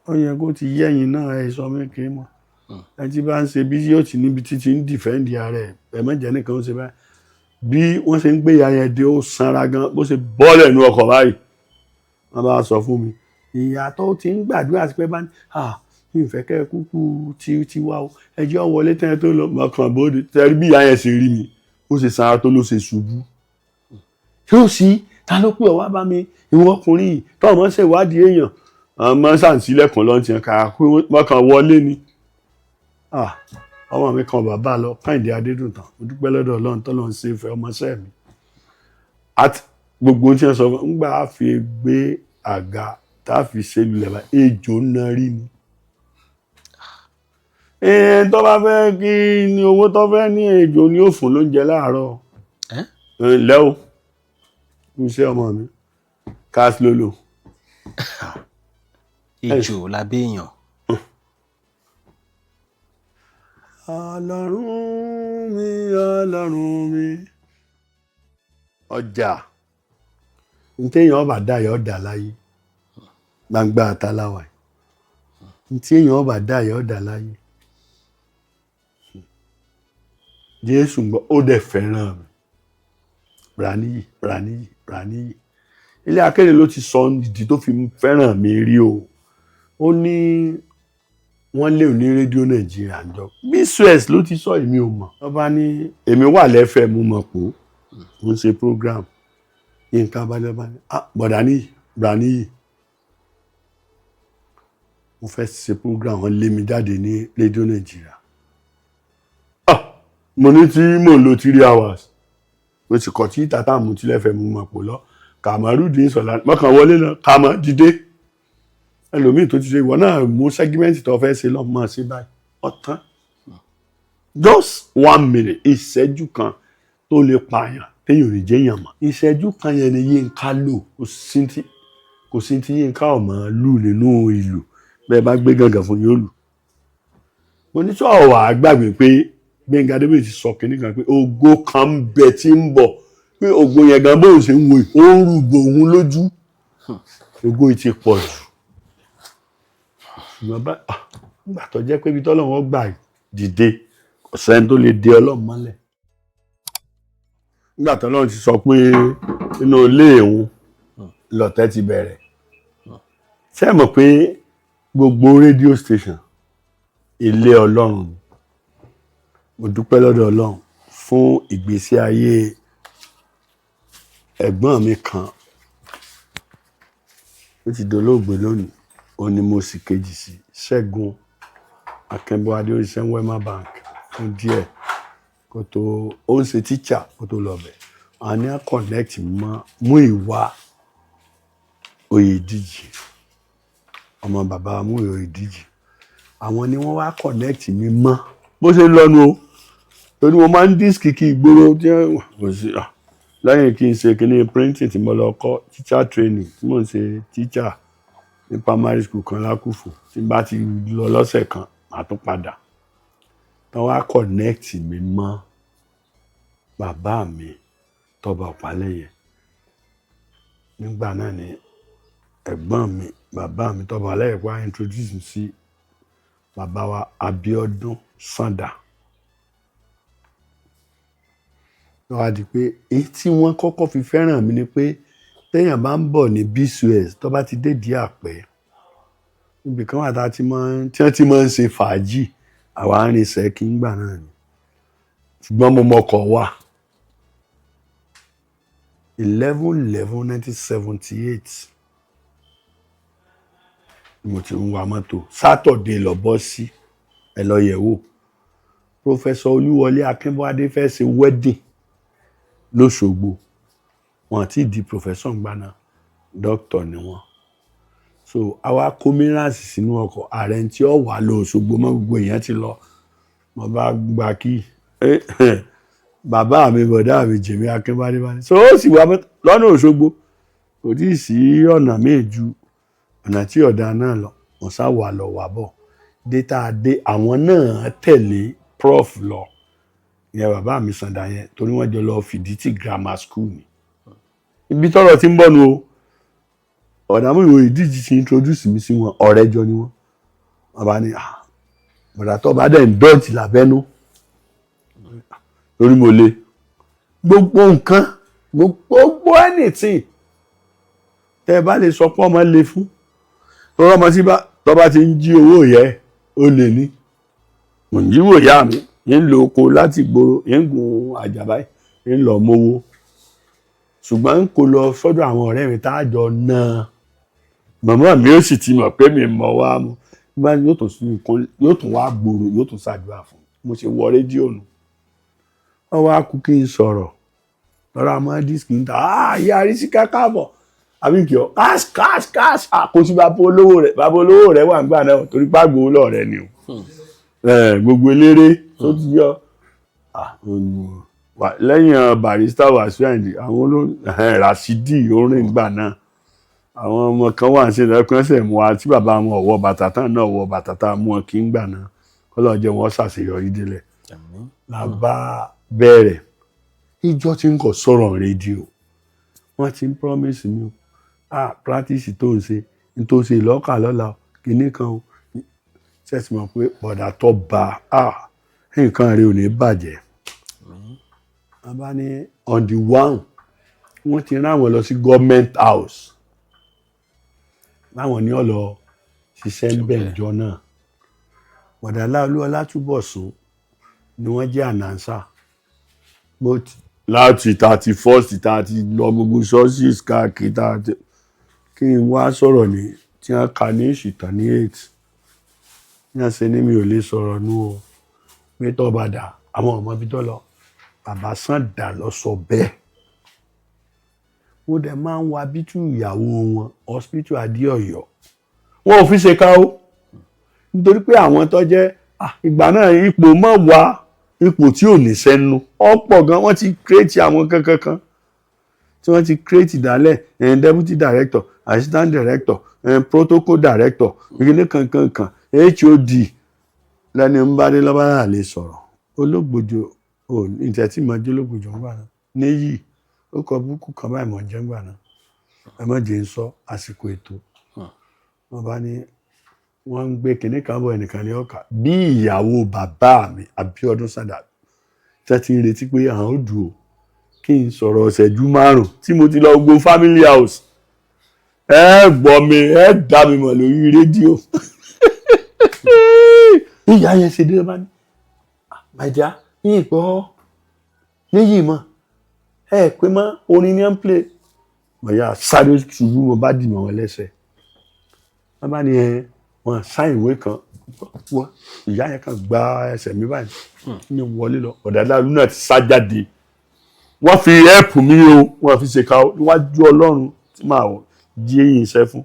ó yẹ kó ti yẹ́yìn náà ẹ̀ sọ mẹ́kẹ́ mọ́ ẹ ti bá ń ṣe bí yóò ti níbi títí ń dìfẹ́ǹdì ara ẹ̀ ẹ̀mẹ́jẹ nìkan ó ṣe báyìí bí wọ́n ṣe ń gbé ya yẹn dé ó sanra gan bó ṣe bọ́ọ̀lẹ̀ nu ọkọ̀ báyìí wọ́n bá sọ fún mi ìyá tó ti ń gbàdúrà sí pé bá ní ìfẹ́ kẹ́ kúkú tí wá o ẹjọ́ wọlé tẹ́ tó lọ mọ̀kàn bóde tẹ́rí bí ìyá yẹn ṣe rí mi ó ṣe sanra tó ló ṣe ṣubú yóò sí ta ló pè ọ́ wá bá mi ìwọ ọkùnrin yìí tó ọmọ ṣe ìwádìí èèyàn ọmọ sàǹsílẹ̀kùn lọ́ntì yẹn kàrà pé mọ̀kàn wọlé ni ọmọ mi kan bàbá lọ Kẹ́hìndé Adédùntàn mo dúpẹ́ lọ́dọ̀ Ọlọ́run tó lọ́n ṣe fẹ́ ọmọọṣẹ́ mi àti gbogbo tí wọ́n sọ fún un gbà fi gbé àga tá a fi ṣe lulẹ̀ bá ejò náà rí ni tó bá fẹ́ kí ni owó tó fẹ́ ní ejò ni ó fún lóúnjẹ láàárọ̀ lẹ́wọ̀ iṣẹ́ ọmọ mi káàsì lólò ejò lábẹ́ èèyàn. Ọlọ́run mi ọjà ntẹ́yìn ọba dá yọ̀ dá láyé gbangba àtàláwà ntẹ́yìn ọba dá yọ̀ dá láyé Jésù gbọ́ ó dẹ̀ fẹ́ràn mi Ràníyì ilé akéde ló ti sọ ìdí tó fi fẹ́ràn mi rí o ó ní wọ́n lé òní rédíò Nàìjíríà jọ bcs ló ti sọ èmi ò mọ̀ wọ́n bá ní èmi wà lẹ́fẹ̀ẹ́ mú mọ̀ pò ń ṣe program Yínká Abájọba ní bọ̀dá ní Ràníyì mo fẹ́ ṣe program wọ́n lé mi jáde ní rédíò Nàìjíríà mo ní tí mò ń lo 3 hours mo sì kọ̀ tí tata mú tí lẹ́fẹ̀ẹ́ mú mọ̀ pò lọ Kàmárùdín Sọ̀lá mọ́kàn wọlé lọ Kàmá dìde ẹlòmíì tó ti ṣe ìwọ náà mú sẹ́gímẹ́ǹtì tó fẹ́ ṣe lọ́mọ sí báyìí ọ̀tán just 1 minute ìṣẹ́jú kan tó lè pààyàn téèyàn ò ní jẹ́yàn mọ́ ìṣẹ́jú kan yẹn ni Yínká lò kò sí tí Yínká ò máa lù nínú ìlú bẹ́ẹ̀ bá gbé gàngàn fún yóò lù mo ní sọ̀rọ̀ wà á gbàgbé pé Gbẹ́ngà Adébóyè ti sọ kínní kan pé ògo kan ń bẹ tí ń bọ̀ pé ògo yẹn gan bóun ṣe ń wo ó ń rúgbò òun lójú ògo yìí ti pọ̀ jù ṣùgbọ́n nígbà tó jẹ́ pé ibi tọ́lọ́run gbà dìde kò sẹ́ni tó lè dé Ọlọ́run mọ́lẹ̀ nígbà tọ́lọ́run ti sọ pé inú ilé òun lọ̀tẹ̀ ti bẹ̀rẹ̀ ṣé ẹ mọ̀ pé gbogbo rédíò station ilé Ọlọ́run ni mo dúpẹ́ lọ́dọ̀ Ọlọ́run fún ìgbésí ayé ẹ̀gbọ́n mi kan ó ti dolóògbé lónìí ó ní mo sì kejì sí Ṣẹ́gun Akínbọ́adé oríṣẹ́ Wema Bank fún díẹ̀ kó tó ó ń ṣe tíṣà kó tó lọ bẹ̀ àwọn ní à connect mọ́ Múyìwá Oyèdíjì ọmọ bàbá Múyìwá Oyèdíjì àwọn ni wọ́n wá connect mi mọ́ bó ṣe lọ́nu o torí mo máa ń dísìkì kí ìgboro tí wọ́n ṣe lẹ́yìn kí n ṣe kíní printing tí mo lọ kọ́ teacher training tí mo ń ṣe teacher ní primary school kan lákùfò tí bá ti lọ lọ́sẹ̀ kan màá tún padà tán wá connect mi mọ́ bàbá mi Tọ́ba Ọ̀pálẹ́yẹ nígbà náà ni ẹ̀gbọ́n mi bàbá mi Tọ́ba Ọ̀pálẹ́yẹ wá introduce mi sí bàbá wa Abíọ́dún Sàndà lọ́wọ́ á di pé èyí tí wọ́n kọ́kọ́ fi fẹ́ràn mi ni pé téèyàn bá ń bọ̀ ní bcs tó bá ti dé di àpẹ́ ibì kan wà tí wọ́n ti máa ń ṣe fàájì àwa arìnṣẹ́ kí n gbà náà ni ṣùgbọ́n mo mọkọ̀ wà 11/11/1978 mo ti ń wa mọ́tò sátọ̀dé lọ bọ́ sí ẹ lọ yẹ̀ wò Professor Olúwọlé Akínbọ́ládé fẹ́ ṣe wedding lóṣogbo wọn ti di professor gbaná doctor ni wọn so àwa kó mìíràn sínú ọkọ̀ ààrẹ tí ó wà lọ Òṣogbo mọ́ gbogbo èèyàn ti lọ mo bá gba kí bàbá mi bọ̀dá mi Jìmí Akínbọ́ládé bá ní so ó sì wà lọ́nà Òṣogbo kò tí ì sí ọ̀nà míì ju ọ̀nà tí ọ̀dà náà lọ wọ́n sá wà lọ wà bọ̀ data dé àwọn náà tẹ̀lé prof lọ ìyẹn bàbá mi Sàndà yẹn torí wọ́n jọ lọ Fìdítì grammar school ni ibi tọ́rọ̀ tí ń bọ̀ nu o ọ̀dàmú ìwé ìdíjì ti introduce mi sí wọn ọ̀rẹ́ jọ ni wọ́n bá ní bọ̀dà tó bá dẹ̀ ń dọ́ọ̀tì lábẹ́nú lórí mo lé gbogbo nǹkan gbogbo anything tẹ́ ẹ bá lè sọ pé ọmọ lè fún lọ́rọ́ ọmọ tí tó bá ti ń jí owó yẹ ó lè ní mò ń jíwò ìyá mi ń lo oko láti gbòòrò ń gun àjàbá ń lọ mówó ṣùgbọ́n ń kó lọ sọ́dọ̀ àwọn ọ̀rẹ́ mi tá a jọ náà màmá mi ó sì ti mọ̀ pé mi mọ̀ wá mu bá yóò tún wá gbòòrò yóò tún ṣàdúrà fún mo ṣe wọ rédíò nù wọ́n wá kú kí n sọ̀rọ̀ lọ́rọ̀ àmọ́ dísìkì ń ta ìyá àrísí kákàbọ̀ àbí kí ọ cash àkóso bàbá olówó rẹ̀ wà nígbà náà torí pàgbó lọ́ọ̀rẹ́ ni o gbogbo eléré tó ti yọ lẹ́yìn Barrister Wasiu Ayinde àwọn Rasidi orin ìgbà náà àwọn ọmọ kan wà ṣe lẹ́kùnṣẹ́ mú wa tí bàbá wọn ọ̀wọ́ bàtà tán náà wọ bàtà tá a mú wọn kí ń gbà náà kọ́lọ́ jẹ́ wọn ṣàṣeyọrí délẹ̀ la bá bẹ̀rẹ̀ ìjọ tí ń kọ̀ sọ̀rọ̀ rédíò wọ́n ti ń promise mi o practice tó ń ṣe ní tó ṣe lọ́kà lọ́la kìíní kan o ṣẹ́sì mọ̀ pé bọ̀dà tó bá nǹkan rẹ̀ ò ní bàjẹ́ wọ́n bá ní on the one wọ́n ti rán àwọn lọ sí government house láwọn ní ọ̀lọ́ ṣiṣẹ́ ń bẹ̀ ìjọ náà bọ̀dà Ọlátúbọ̀sún ni wọ́n jẹ́ announcer láti 31st tàti lọ gbogbo sources káàkiri tàti kí n wá sọ̀rọ̀ ní tí wọ́n kà ní ìṣìtàn ní 8 ní àṣẹ ní mi ò lè sọ̀rọ̀ nú o mẹ́tọ́ bàdà àwọn ọmọ ibi tó lọ bàbá Sàndà lọ sọ bẹ́ẹ̀ wọ́n dẹ̀ máa ń wá bítú ìyàwó wọn hospital Adéọ̀yọ́ wọn ò fi ṣe ká o nítorí pé àwọn tó jẹ́ ìgbà náà ipò mọ̀ wá ipò tí ò ní sẹ́nu ọ̀pọ̀ gan wọ́n ti create àwọn kankan tí wọ́n ti create dálẹ̀ deputy director assistant director protocol director ìgbìlẹ̀ kankan HOD lẹ́ni ń bá dé lọ́ba náà lè sọ̀rọ̀ Ológbòjò ìtẹ̀tí mọ́ jẹ́ Ológbòjò ń gbà náà níyì ó kọ búkú kan báyìí mọ̀ jẹ́ ń gbà náà ẹ má jẹ́ ń sọ àsìkò ètò wọ́n bá ní wọ́n ń gbé kinní kan bọ̀ ẹnìkan ní ọkà bí ìyàwó bàbá mi Abíọ́dún Sàndà tẹ́ ti ń retí pé àwọn ò dùn ó kí n sọ̀rọ̀ ọ̀sẹ̀jú 5 tí mo ti lọ gbó family house ẹ gbọ́ mi ẹ dá mi mọ̀ lórí rédíò ìyá yẹn ṣe dé bá ní màjá yìí gbọ́ níyì mọ́ ẹ pé mọ́ orin ní à ń play mọ̀yá sáré ṣubú mo bá dì mọ́ wọn lẹ́sẹ̀ wọ́n bá ní wọ́n sáìn ìwé kan wọ́n ìyá yẹn kan gba ẹsẹ̀ mi báyìí ní wọlé lọ ọ̀dàdà lúnà ti sá jáde wọ́n fi ẹ̀pù mi o wọ́n fi ṣe ká níwájú Ọlọ́run tí màá jí eyín iṣẹ́ fún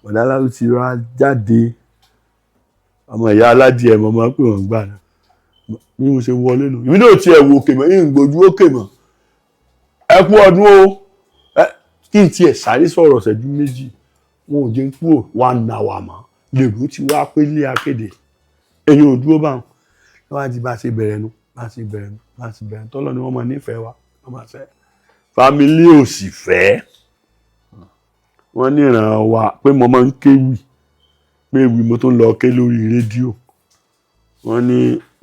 ọ̀dàdà ló ti rà jáde ọmọ ìyá aládìẹ mọ́ máa pè wọ́n gbà náà bí mo ṣe wọlé nù ìbí náà ti ẹ̀ wò òkè mọ́ yín gbójú òkè mọ́ ẹ kú ọdún o kí n tiẹ̀ sáré sọ̀rọ̀ ṣẹ́jú 2 wọn ò jẹ́ kúrò 1 hour mọ́ lèrú ti wá pé lé akéde ẹ̀yin ò dúró báwọn lọ́wọ́ àti bá ṣe bẹ̀rẹ̀ nu tọ́lọ́ ni wọ́n máa nífẹ̀ẹ́ wa wọ́n máa fẹ́ fámílì ò sì fẹ́ wọ́n níran wa pé mo máa ń kéwì pé ewì mo tó ń lọ ké lórí rédíò wọ́n ní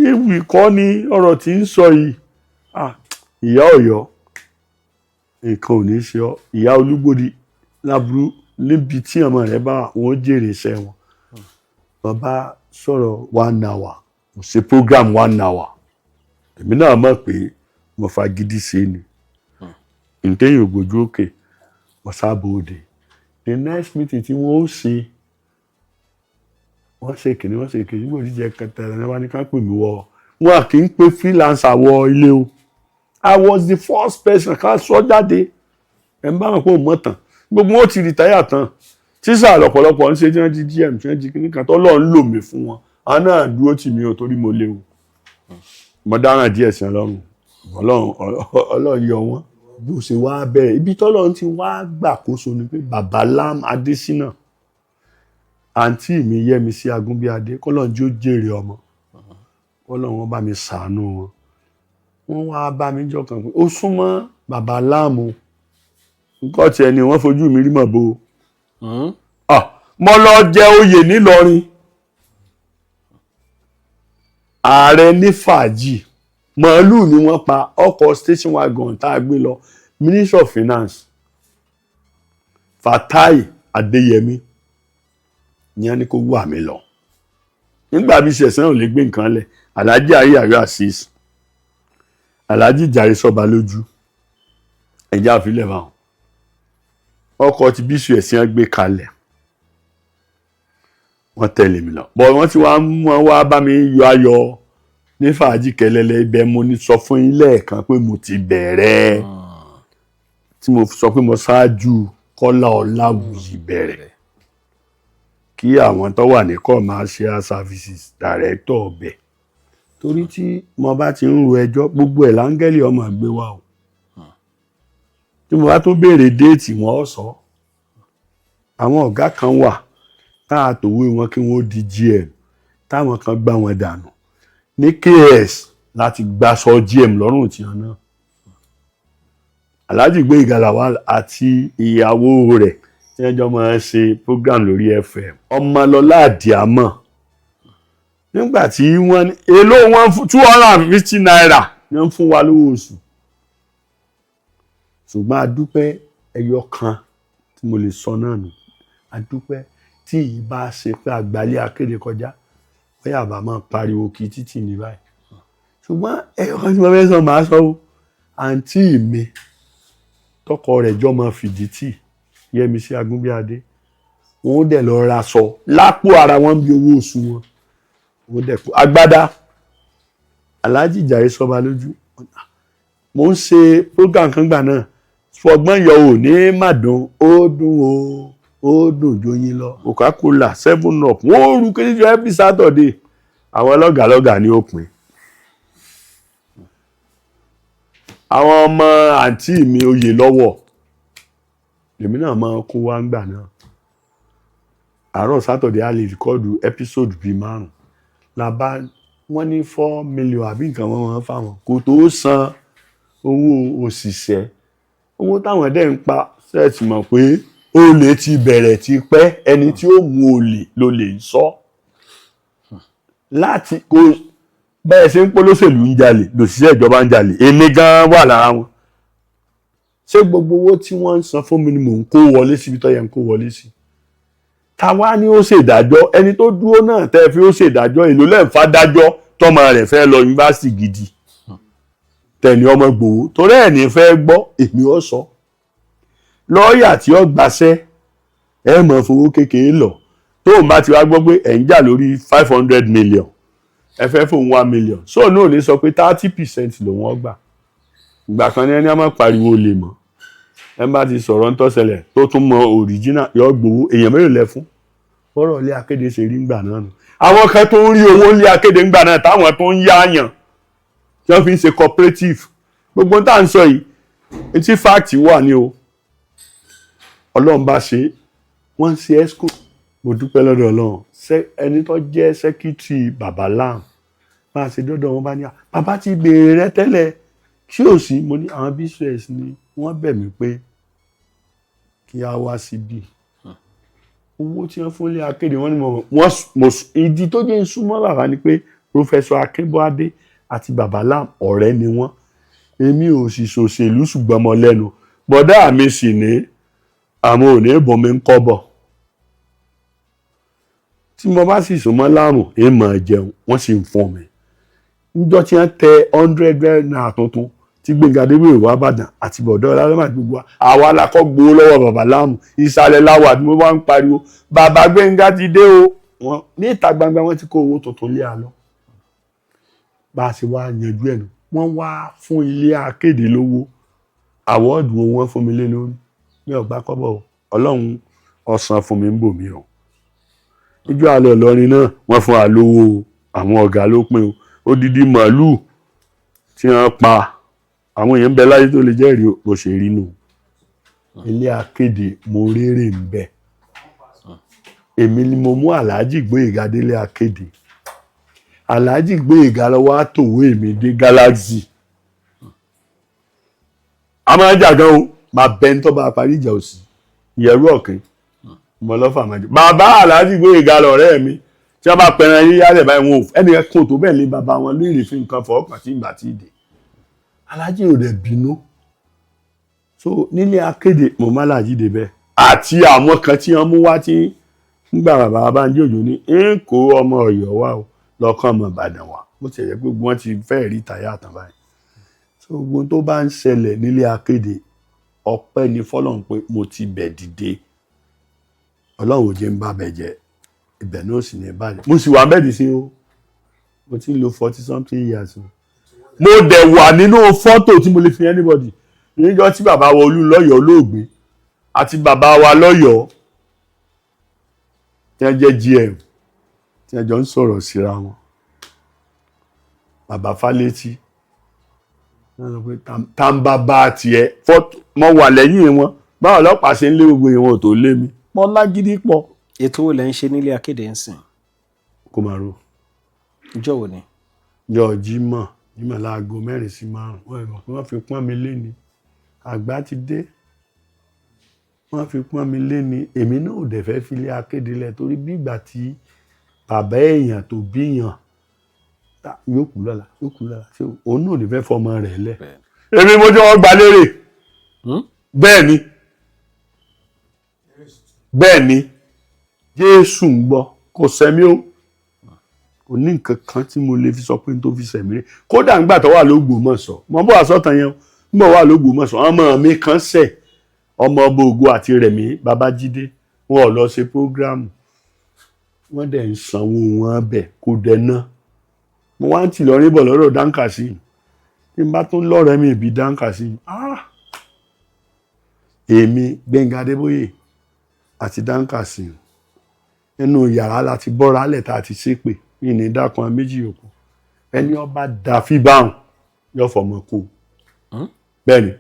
ewì kọ́ ni ọ̀rọ̀ tí ń sọ yìí ìyá Ọ̀yọ́ nǹkan ò ní ṣe ọ́ ìyá Olúgbòdì láburú níbi tí ọmọ rẹ̀ bá wọn jèrè iṣẹ́ wọn bàbá sọ̀rọ̀ 1 hour mo ṣe program 1 hour èmi náà mọ̀ pé mo fagídí ṣe ni ntẹ́yìn ògbójú òkè mo sábò òde the next meeting tí wọ́n ó ṣe wọ́n ṣe kìíní wọ́n ṣe kìíní gbòdì jẹ́ kẹtẹrẹ ní wọ́n ní ká pè mí wọ wọn kì í pe freelancer wọ ilé o. I was the first person ká sọ jáde ẹ̀ ń bá wọn pé òun mọ̀ tán gbogbo wọn ti rìtáyà tán tíṣà lọ́pọ̀lọpọ̀ ń ṣe tí wọ́n di GM tí wọ́n di kíní kan tó lọ́ọ́ ń lò mí fún wọn àwọn náà dúró tì mí o torí mo léwu mo dáràn díẹ̀ sí ọlọ́run yọ wọ́n bó ṣe wá bẹ̀rẹ̀ ibi tọ́lọ́run ti wá gbàkóso ni pé bàbá Lam Adésínà àǹtí mi Yẹ́misí Agúnbíadé kọ́lọ́run jí ó jèrè ọmọ kọ́lọ́run wọn bá mi ṣàánú wọn wọ́n wá bá mi jọkàn pé ó súnmọ́ bàbá Lam nǹkan tiẹ̀ ni wọ́n fojú mi rí mọ̀ bó mo lọ jẹ oyè nílọrin ààrẹ ní fàájì màálù ni wọ́n pa ọkọ̀ station wagon tá a gbé lọ Minister of Finance Fatai Adéyẹmí ní a ní kó wà mí lọ nígbà bí ṣẹ̀sán ò lè gbé nǹkan lẹ̀ Alhaji Ayáyọ Azeez Alhaji Jàre Sọ́ba lójú ẹ̀já àfilẹ̀ báwọn ọkọ̀ ti bíṣu ẹ̀sìn gbé kalẹ̀ wọ́n tẹ̀lé mi lọ bọ́ wọ́n ti wá bá mi yọ ayọ̀ ní fàájì kẹlẹ́lẹ́ ibẹ̀ mo ní sọ fún yín lẹ́ẹ̀kan pé mo ti bẹ̀rẹ̀ tí mo sọ pé mo ṣáájú Kọ́lá Ọláwùyí bẹ̀rẹ̀ kí àwọn tó wà ní commercial services director ọbẹ̀ torí tí mo bá ti ń ro ẹjọ́ gbogbo ẹ̀ láńgẹ́lì ọmọ gbé wa o tí mo bá tó béèrè déètì wọn sọ àwọn ọ̀gá kan wà táà tòwé wọn kí wọ́n di GM táwọn kan gbá wọn dànù ní KS láti gbaṣọ GM lọ́rùn tí wọn náà Alhaji Gbénga Lawal àti ìyàwó rẹ̀ tí wọ́n jọ máa ń ṣe program lórí FM Ọmọlọ́lá Àdìámọ̀ nígbà tí wọ́n ní èlò wọn 250 naira ní wọ́n fún wa lówó oṣù ṣùgbọ́n adúpẹ́ ẹyọ kan tí mo lè sọ náà nù adúpẹ́ tí ìbá ṣe pé àgbálẹ̀ akéde kọjá bóyá àbá máa pariwo kí títì ní báyìí ṣùgbọ́n ẹyọ kan tí mo fẹ́ sọ màá sọ o àǹtí mi tọkọ rẹ̀ jọ máa fìdí tì Yẹ́misí Agúnbíadé wọn ó dẹ̀ lọ ra aṣọ lápò ara wọn bí owó oṣù wọn ó dẹ̀ kó agbádá Alhaji Jàre Sọ́ba lójú mo ń ṣe program kan gbà náà fọgbọ́n yọ ò ní màdùn ó dùn ó dùn jóyin lọ Coca-Cola 7up wọ́n rú kí ní every Saturday àwọn lọ́gàlọ́gà ní òpin àwọn ọmọ àǹtí mi oyè lọ́wọ́ èmi náà máa kó wá ń gbà náà àárọ̀ Saturday a lè rìkọ́dù episode bíi 5 làbá wọ́n ní 4 million àbí nǹkan wọn máa fáwọn kò tó san owó òṣìṣẹ́ owó táwọn dẹ̀ ń pa ṣẹ́ẹ̀tì mọ̀ pé olè ti bẹ̀rẹ̀ ti pẹ́ ẹni tí ó mú olè ló lè sọ láti kó bẹ́ẹ̀ ṣe ń polóṣèlú ń jalè lòṣìṣẹ́ ìjọba ń jalè èmi gan wà lára wọn ṣé gbogbo owó tí wọ́n ń san fún mi ni mò ń kó wọlé síbi tó yẹ ń kó wọlé sí táwa ni ó ṣèdájọ́ ẹni tó dúró náà tẹ́ fi ó ṣèdájọ́ èlò lẹ́ǹfà dájọ́ tọ́mọ rẹ̀ fẹ́ lọ yunifásitì gidi tẹ̀lé ọmọ gbòó torí ẹ̀ ní fẹ́ gbọ́ èmi ó sọ lọ́ọ̀yà tí ó gbaṣẹ́ ẹ mọ̀ fowó kékeré lọ tóun bá ti wá gbọ́ pé ẹ̀ ń jà lórí 500 million ẹ fẹ́ fún 1 million so náà ní sọ pé 30% lòun ọgbà ìgbà kan ní ẹni á má pariwo lè mọ̀ ẹ bá ti sọ̀rọ̀ ń tọ́sẹ̀lẹ̀ tó tún mọ original yọ gbowó èèyàn mélòó lẹ fún bọ́rọ̀ ilé akéde ṣe rí ńgbà náà nù àwọn kan tó ń rí owó ilé akéde ńgbà náà táwọn tó ń yáàyàn tí wọ́n fi ń ṣe cooperative gbogbo tá à ń sọ yìí etí fáàtì wà ní o ọlọ́run bá ṣe wọ́n ń ṣe esco mo dúpẹ́ lọ́dọ̀ ọlọ́run ẹni tó jẹ́ sẹ́kítírì bàbá Lam máa ṣe dọ́dọ̀ wọn bá ní bàbá ti béèrè rẹ tẹ́lẹ̀ kí ò sí mo ní àwọn bcs ni wọ́n bẹ̀ mí pé kí a wá síbí owó tí wọ́n fún ilé akéde wọ́n ní mo ìdí tó jẹ́ ìsúnmọ́ bàbá ni pé Professor Akínbọ́adé àti bàbá Lam ọ̀rẹ́ ni wọ́n èmi ò sì ṣòṣèlú ṣùgbọ́n mo lẹ́nu bọ̀dá mi sì ní àmọ́ ò ní ìbọn mi ń kọ́bọ̀ tí mo bá sì sùn mọ́ láàrùn èèmọ̀ jẹun wọ́n sì ń fún mi níjọ́ tí wọ́n tẹ 100 náírà tuntun tí Gbénga Adébóyè wá Ìbàdàn àti bọ̀dọ̀ ọlọ́mà gbogbo àwa la kọ́ gbowó lọ́wọ́ bàbá Lam ìsàlẹ̀ láwà tí mo bá ń pariwo bàbá Gbénga ti dé o wọn ní ìta gbangba wọn ti kó owó tuntun lé a lọ bá a ṣe wá yanjú ẹ̀ nù wọ́n wá fún ilé akéde lówó àwọ́ọ̀dù wọn fún mi lé lórí mi ò gbà kọ́bọ̀ ọlọ́run ọ̀sán fún mi ń bò mí o ìjọ alẹ́ Ìlọrin náà wọ́n fún wa lówó àwọn ọ̀gá ló pín o odidi màálùú tí wọ́n pa àwọn èèyàn bẹ láyé tó lè jẹ́rìí bó ṣe rí nù ilé akéde mo rérè ń bẹ èmi ni mo mú Alhaji Gboyega délé akéde Alhaji Gboyega lọ́wọ́ àtòwé èmi dé Galaxy a máa jà gan o máa bẹ ní tó bá parí ìjà òsì ìyẹ̀rú ọ̀kìn mo lọ́fà máa jẹ bàbá Alhaji Gboyega lọ̀rẹ́ mi tí wọ́n bá pẹran yí yálẹ̀ báyìí wọn ò ẹnìkan kò tó bẹ́ẹ̀ ní bàbá wọn lórí fi nǹkan fọwọ́kàn sí ìgbà tí ì dé Alhaji ò dẹ̀ bínú so nílé akéde mo má Alhaji débẹ̀ àti àwọn kan tí wọ́n mú wá tí nígbà bàbá Babánjí Òjó ní ń kó ọmọ Ọ̀yọ́ wá o lọ́kàn ọmọ Ìbàdàn wá bó ti yẹ pé wọ́n ti fẹ́ẹ̀ rí tàyà àtàn báyìí so gbogbo tó bá ń ṣẹlẹ̀ nílé akéde ọpẹ́ ni fọ́lọ́run pé mo ti bẹ̀ dìde Ọlọ́run ò jẹ́ ń bá bẹ̀ jẹ́ ibẹ̀ náà sì ní ìbàdàn mo sì wà bẹ́ẹ̀ sí o mo ti ń lo 40-something years o mo dẹ̀ wà nínú fọ́tò tí mo lè fi anybody níjọ́ tí bàbá wa Olúnlọ́yọ̀ olóògbé àti bàbá wa lọ́yọ̀ọ́ tí wọ́n jẹ́ GM tí wọ́n jọ ń sọ̀rọ̀ síra wọn bàbá Fálétí wọ́n sọ pé tàǹbà bá tiẹ̀ fọ́tò mo wà lẹ́yìn wọn báwọn ọlọ́pàá ṣe ń lé gbogbo ìwọ̀n tó lé mi mo lágídí pọ̀. ètò wo lẹ ń ṣe nílé akéde ń sìn. kó máa ro. ìjọ wo ni. ìjọ Jímọ̀ láago 4 sí 5 wọ́n fi pọ́n mi lé ni àgbà ti dé wọ́n fi pọ́n mi lé ni èmi náà ò dẹ̀ fẹ́ fi ilé akéde lẹ̀ torí bí ìgbà tí bàbá èèyàn tó bíyàn yóò kú lọ́la ṣé òun náà ò ní fẹ́ fọmọ rẹ̀ lẹ̀ èmi mo jẹ́ wọ́n gba lérè bẹ́ẹ̀ ni Jésù ń gbọ́ kò sẹ́mi ó kò ní nǹkan kan tí mo lè fi sọ pé n tó fi sẹ̀mí rẹ̀ kódà ńgbà tó wà l'Ógbómọ̀ṣọ́ mo bọ́ àsọ̀tàn yẹn ńgbà wà l'Ógbómọ̀ṣọ́ ọmọ mi kan ṣẹ̀ ọmọ ọba Ògo àti Rẹ̀mí Babájídé wọn ò lọ ṣe prógráàmù wọ́n dẹ̀ ń sanwó wọn bẹ̀ kó dẹ̀ná mo wá ń tì lọ rébọ̀ lọ́rọ̀ Dáńkàsí tí n bá tún lọ́rẹ̀ẹ́ mi ìbí Dáńkàsí èmi Gbẹ́ngà Adébóyè àti Dáńkàsí nínú yàrá láti bọ́ra lẹ̀ tá a ti ṣépè ní dákan méjì yòókù ẹni ọba dàfí báhùn yóò fọmọ kó bẹ́ẹ̀ ni.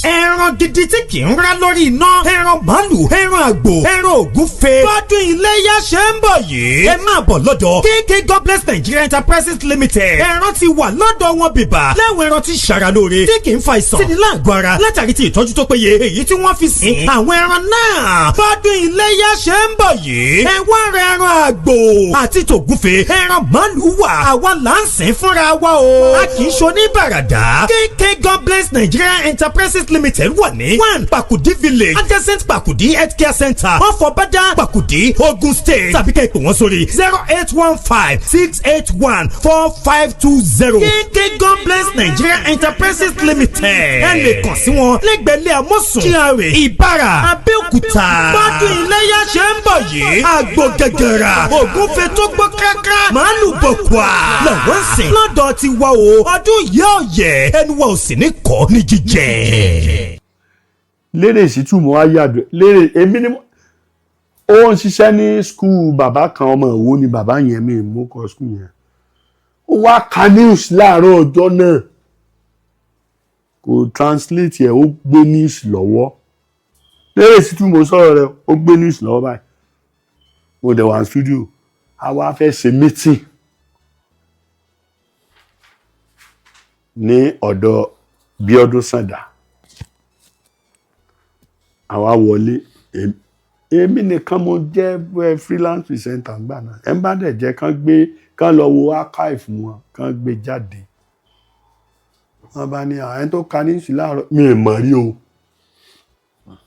ẹran gidi tí kì í rá lórí iná ẹran màálù ẹran àgbò ẹran ògúnfe bọ́dún iléyá ṣe ń bọ̀ yìí ẹ máa bọ̀ lọ́dọ̀ KK God Bless Nigeria Enterprises Limited ẹran ti wà lọ́dọ̀ wọn bìbà láwọn ẹran tí ṣara lóore tí kì í fa ìsàn sínú láàgọ́ ara látàrí ti ìtọ́jú tó péye èyí tí wọ́n fi sìn àwọn ẹran náà bọ́dún iléyá ṣe ń bọ̀ yìí ẹ wá rẹ ẹran àgbò àti tògúnfe ẹran màálù wà àwa là ń sìn fúnra wa o a kì í ṣoníbàràdà KK God Bless Nigeria Enterprises Limited wà ní 1 Pakudi Village adjacent Pakudi Healthcare Center Ọ̀fọ̀bádà Pakudi Ogun State tàbí kẹ́ ẹ pè wọ́n sórí 08156814520 KK God Bless Nigeria Enterprises Limited ẹ lè kàn sí wọn lẹ́gbẹ̀lẹ́ àmọ́sùn GRA Ìbàrà Abẹ́òkúta bọ́dún iléyá ṣe ń bọ̀ yìí àgbò gẹ̀gẹ̀rà ògúnfe tó gbọ́ káká màálù bọ̀kùà lọ́wọ́ sìn lọ́dọ̀ ti wá o ọdún yóò yẹ ẹnu wa ò sì ní kọ́ ní jíjẹ. Lérè sí túmọ̀ ayáàdù lérè èmi ni ó ń ṣiṣẹ́ ní skul bàbá kan ọmọ Ìwó ni bàbá yẹn mi mú kọ skul yẹn ó wá ka news láàárọ̀ ọjọ́ náà kò translate ẹ̀ ó gbé news lọ́wọ́ lérè sí túmọ̀ sọ̀rọ̀ rẹ̀ ó gbé news lọ́wọ́ báyìí mo dẹ̀ wá studio a wá fẹ́ ṣe meeting ní ọ̀dọ̀ Bíọ́dún Sàndá àwa wọlé èmi nìkan mo jẹ́ freelance presenter gbà náà ẹ̀ ń bá dẹ̀ jẹ́ kán lọ wo archive wọn kán gbé jáde wọ́n bá ní àwọn tó ka ní ìsìn láàárọ̀ mi ì mọ̀ rí o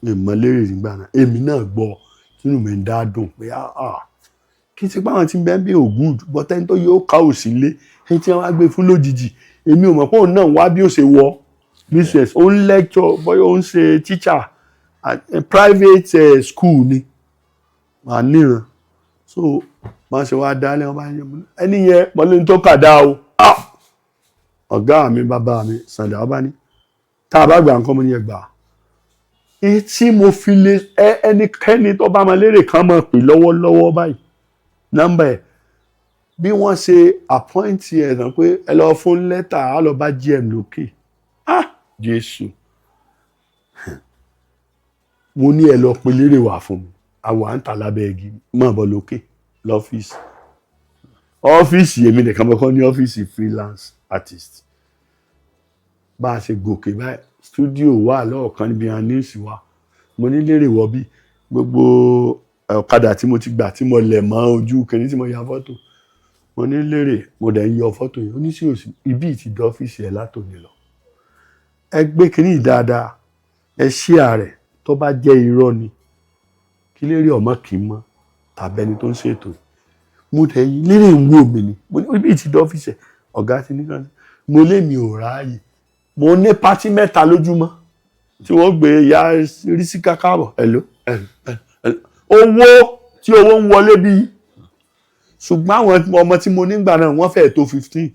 mi ì mọ̀ lérè nígbà náà èmi náà gbọ́ sínú mi ń dá dùn pé kí n ti pa àwọn tí ń bẹ́ẹ̀ bí ògùn bọ́tẹ́ni tó yóò ká òsì lé ẹni tí wọ́n á gbé fún lójijì èmi ò mọ̀ pé òun náà wá bí ó ṣe wọ business ó ń lecture bóyá ó ń ṣe teacher private school ni wà níran so wọ́n ṣe wá dálé wọn bá yẹn ẹni yẹn mọ́lẹ́ tó kàdá o ọ̀gá mi bàbá mi Sunday ọba ní tá a bá gbà nǹkan mo ní ẹgbàá tí mo fi lè ẹnikẹ́ni tó bá máa lérè kan máa pè lọ́wọ́lọ́wọ́ báyìí nọ́mbà ẹ̀ bí wọ́n ṣe àpọ́ìntì ẹ̀ tán pé ẹ lọ fún lẹ́tà á lọ bá GM lókè Jésù mo ní ẹ lọ pe lérè wá fún mi àwọn à ń tà lábẹ́ igi máa bọ̀ lókè lọ́fíìsì ọ́fíìsì èmi nìkan mọ́kàn ní ọ́fíìsì freelance artist bá a ṣe gòkè báyìí studio wà lọ́ọ̀kan níbi anísì wa mo ní lérè wọ́ bí gbogbo ọ̀kadà tí mo ti gbà tí mo lẹ̀ mọ́ ojú kìíní tí mo ya fọ́tò mo ní lérè mo dẹ̀ ń yọ fọ́tò yìí ó ní sí òsì ibi ìtì dé ọ́fíìsì ẹ̀ látòní lọ ẹ gbé kìíní dáadáa ẹ ṣí ààrẹ tó bá jẹ́ irọ́ ni kí lérè ọmọ kì í mọ́ tàbí ẹni tó ń ṣètò mo tẹ̀ yí lérè ń wò mí ni mo ní ibi ìtì dé ọ́fíìsì ẹ̀ ọ̀gá ti ní kan mo lé mi ò ráàyè mo ní pátí mẹ́ta lójúmọ́ tí wọ́n gbé ya rísí kákàbọ̀ ẹ̀lò owó tí owó ń wọlé bí ṣùgbọ́n àwọn ọmọ tí mo nígbà náà wọ́n fẹ́ẹ̀ tó 15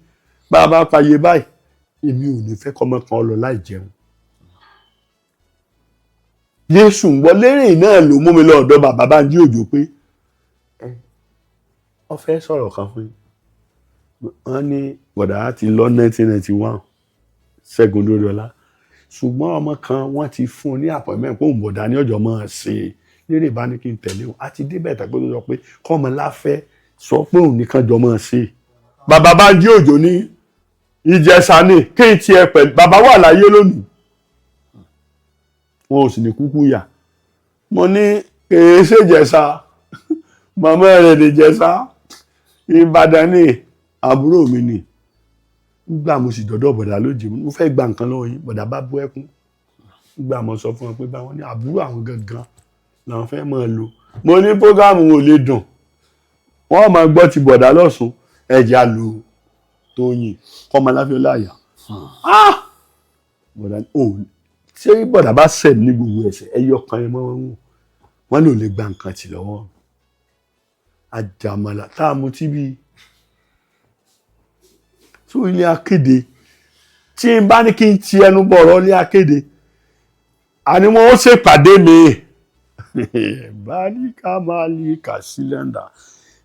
bá a bá payé báyìí èmi ò ní fẹ́ kọ́mọ kan lọ láì jẹun Jésù ń gbọ́ lérè náà ló mú mi lọ ọ̀dọ̀ bàbá Bánjí Òjó pé ó fẹ́ sọ̀rọ̀ kan fún yín wọ́n ní bọ̀dá ti lọ 1991 Ṣẹ́gun Dóríọlá ṣùgbọ́n ọmọ kan wọ́n ti fún un ní appointment pé òun bọ̀dá ní ọjọ́ máa ṣe lérè bá ní kí n tẹ̀lé wọn àti débẹ̀ tàbí ó sọ pé kọ́mọ láfẹ́ sọ pé òun nìkan jọ máa ṣe bàbá Bánjí Òjó ní Ìjẹ̀ṣà ní kí n tiẹ̀ pẹ̀lú bàbá wà láyé lónìí wọn ò sì ní kúkú yà mo ní kèé ṣèjẹ̀ṣà màmá rẹ̀ lè jẹ̀ṣà Ìbàdàn ní àbúrò mi nì gbà mo sì dọ̀dọ̀ bọ̀dà lójì mo fẹ́ gba nǹkan lọ́wọ́ yín bọ̀dà bá bú ẹkún gbà mo sọ fún wọn pé báwọn ní àbúrò àwọn gangan làwọn fẹ́ máa lò mo ní prógámù ò lè dùn wọ́n máa gbọ́ ti bọ̀dà lọ́sùn ẹ̀já lò Tóyìn kọ́mọ láfíà láàyà bọ̀dà ò ṣé bọ̀dà bá sẹ̀ ní gbogbo ẹ̀sẹ̀ ẹyọ kan ẹ mọ́ wọn lò lè gba nǹkan tì lọ́wọ́ àjàmàlà tá a mu tí bíi tó ilé akéde tí n bá ní kí n ti ẹnu bọ̀rọ̀ ilé akéde àní wọn ó ṣèpàdé mi báríkà máa lè kà sílẹ̀ndà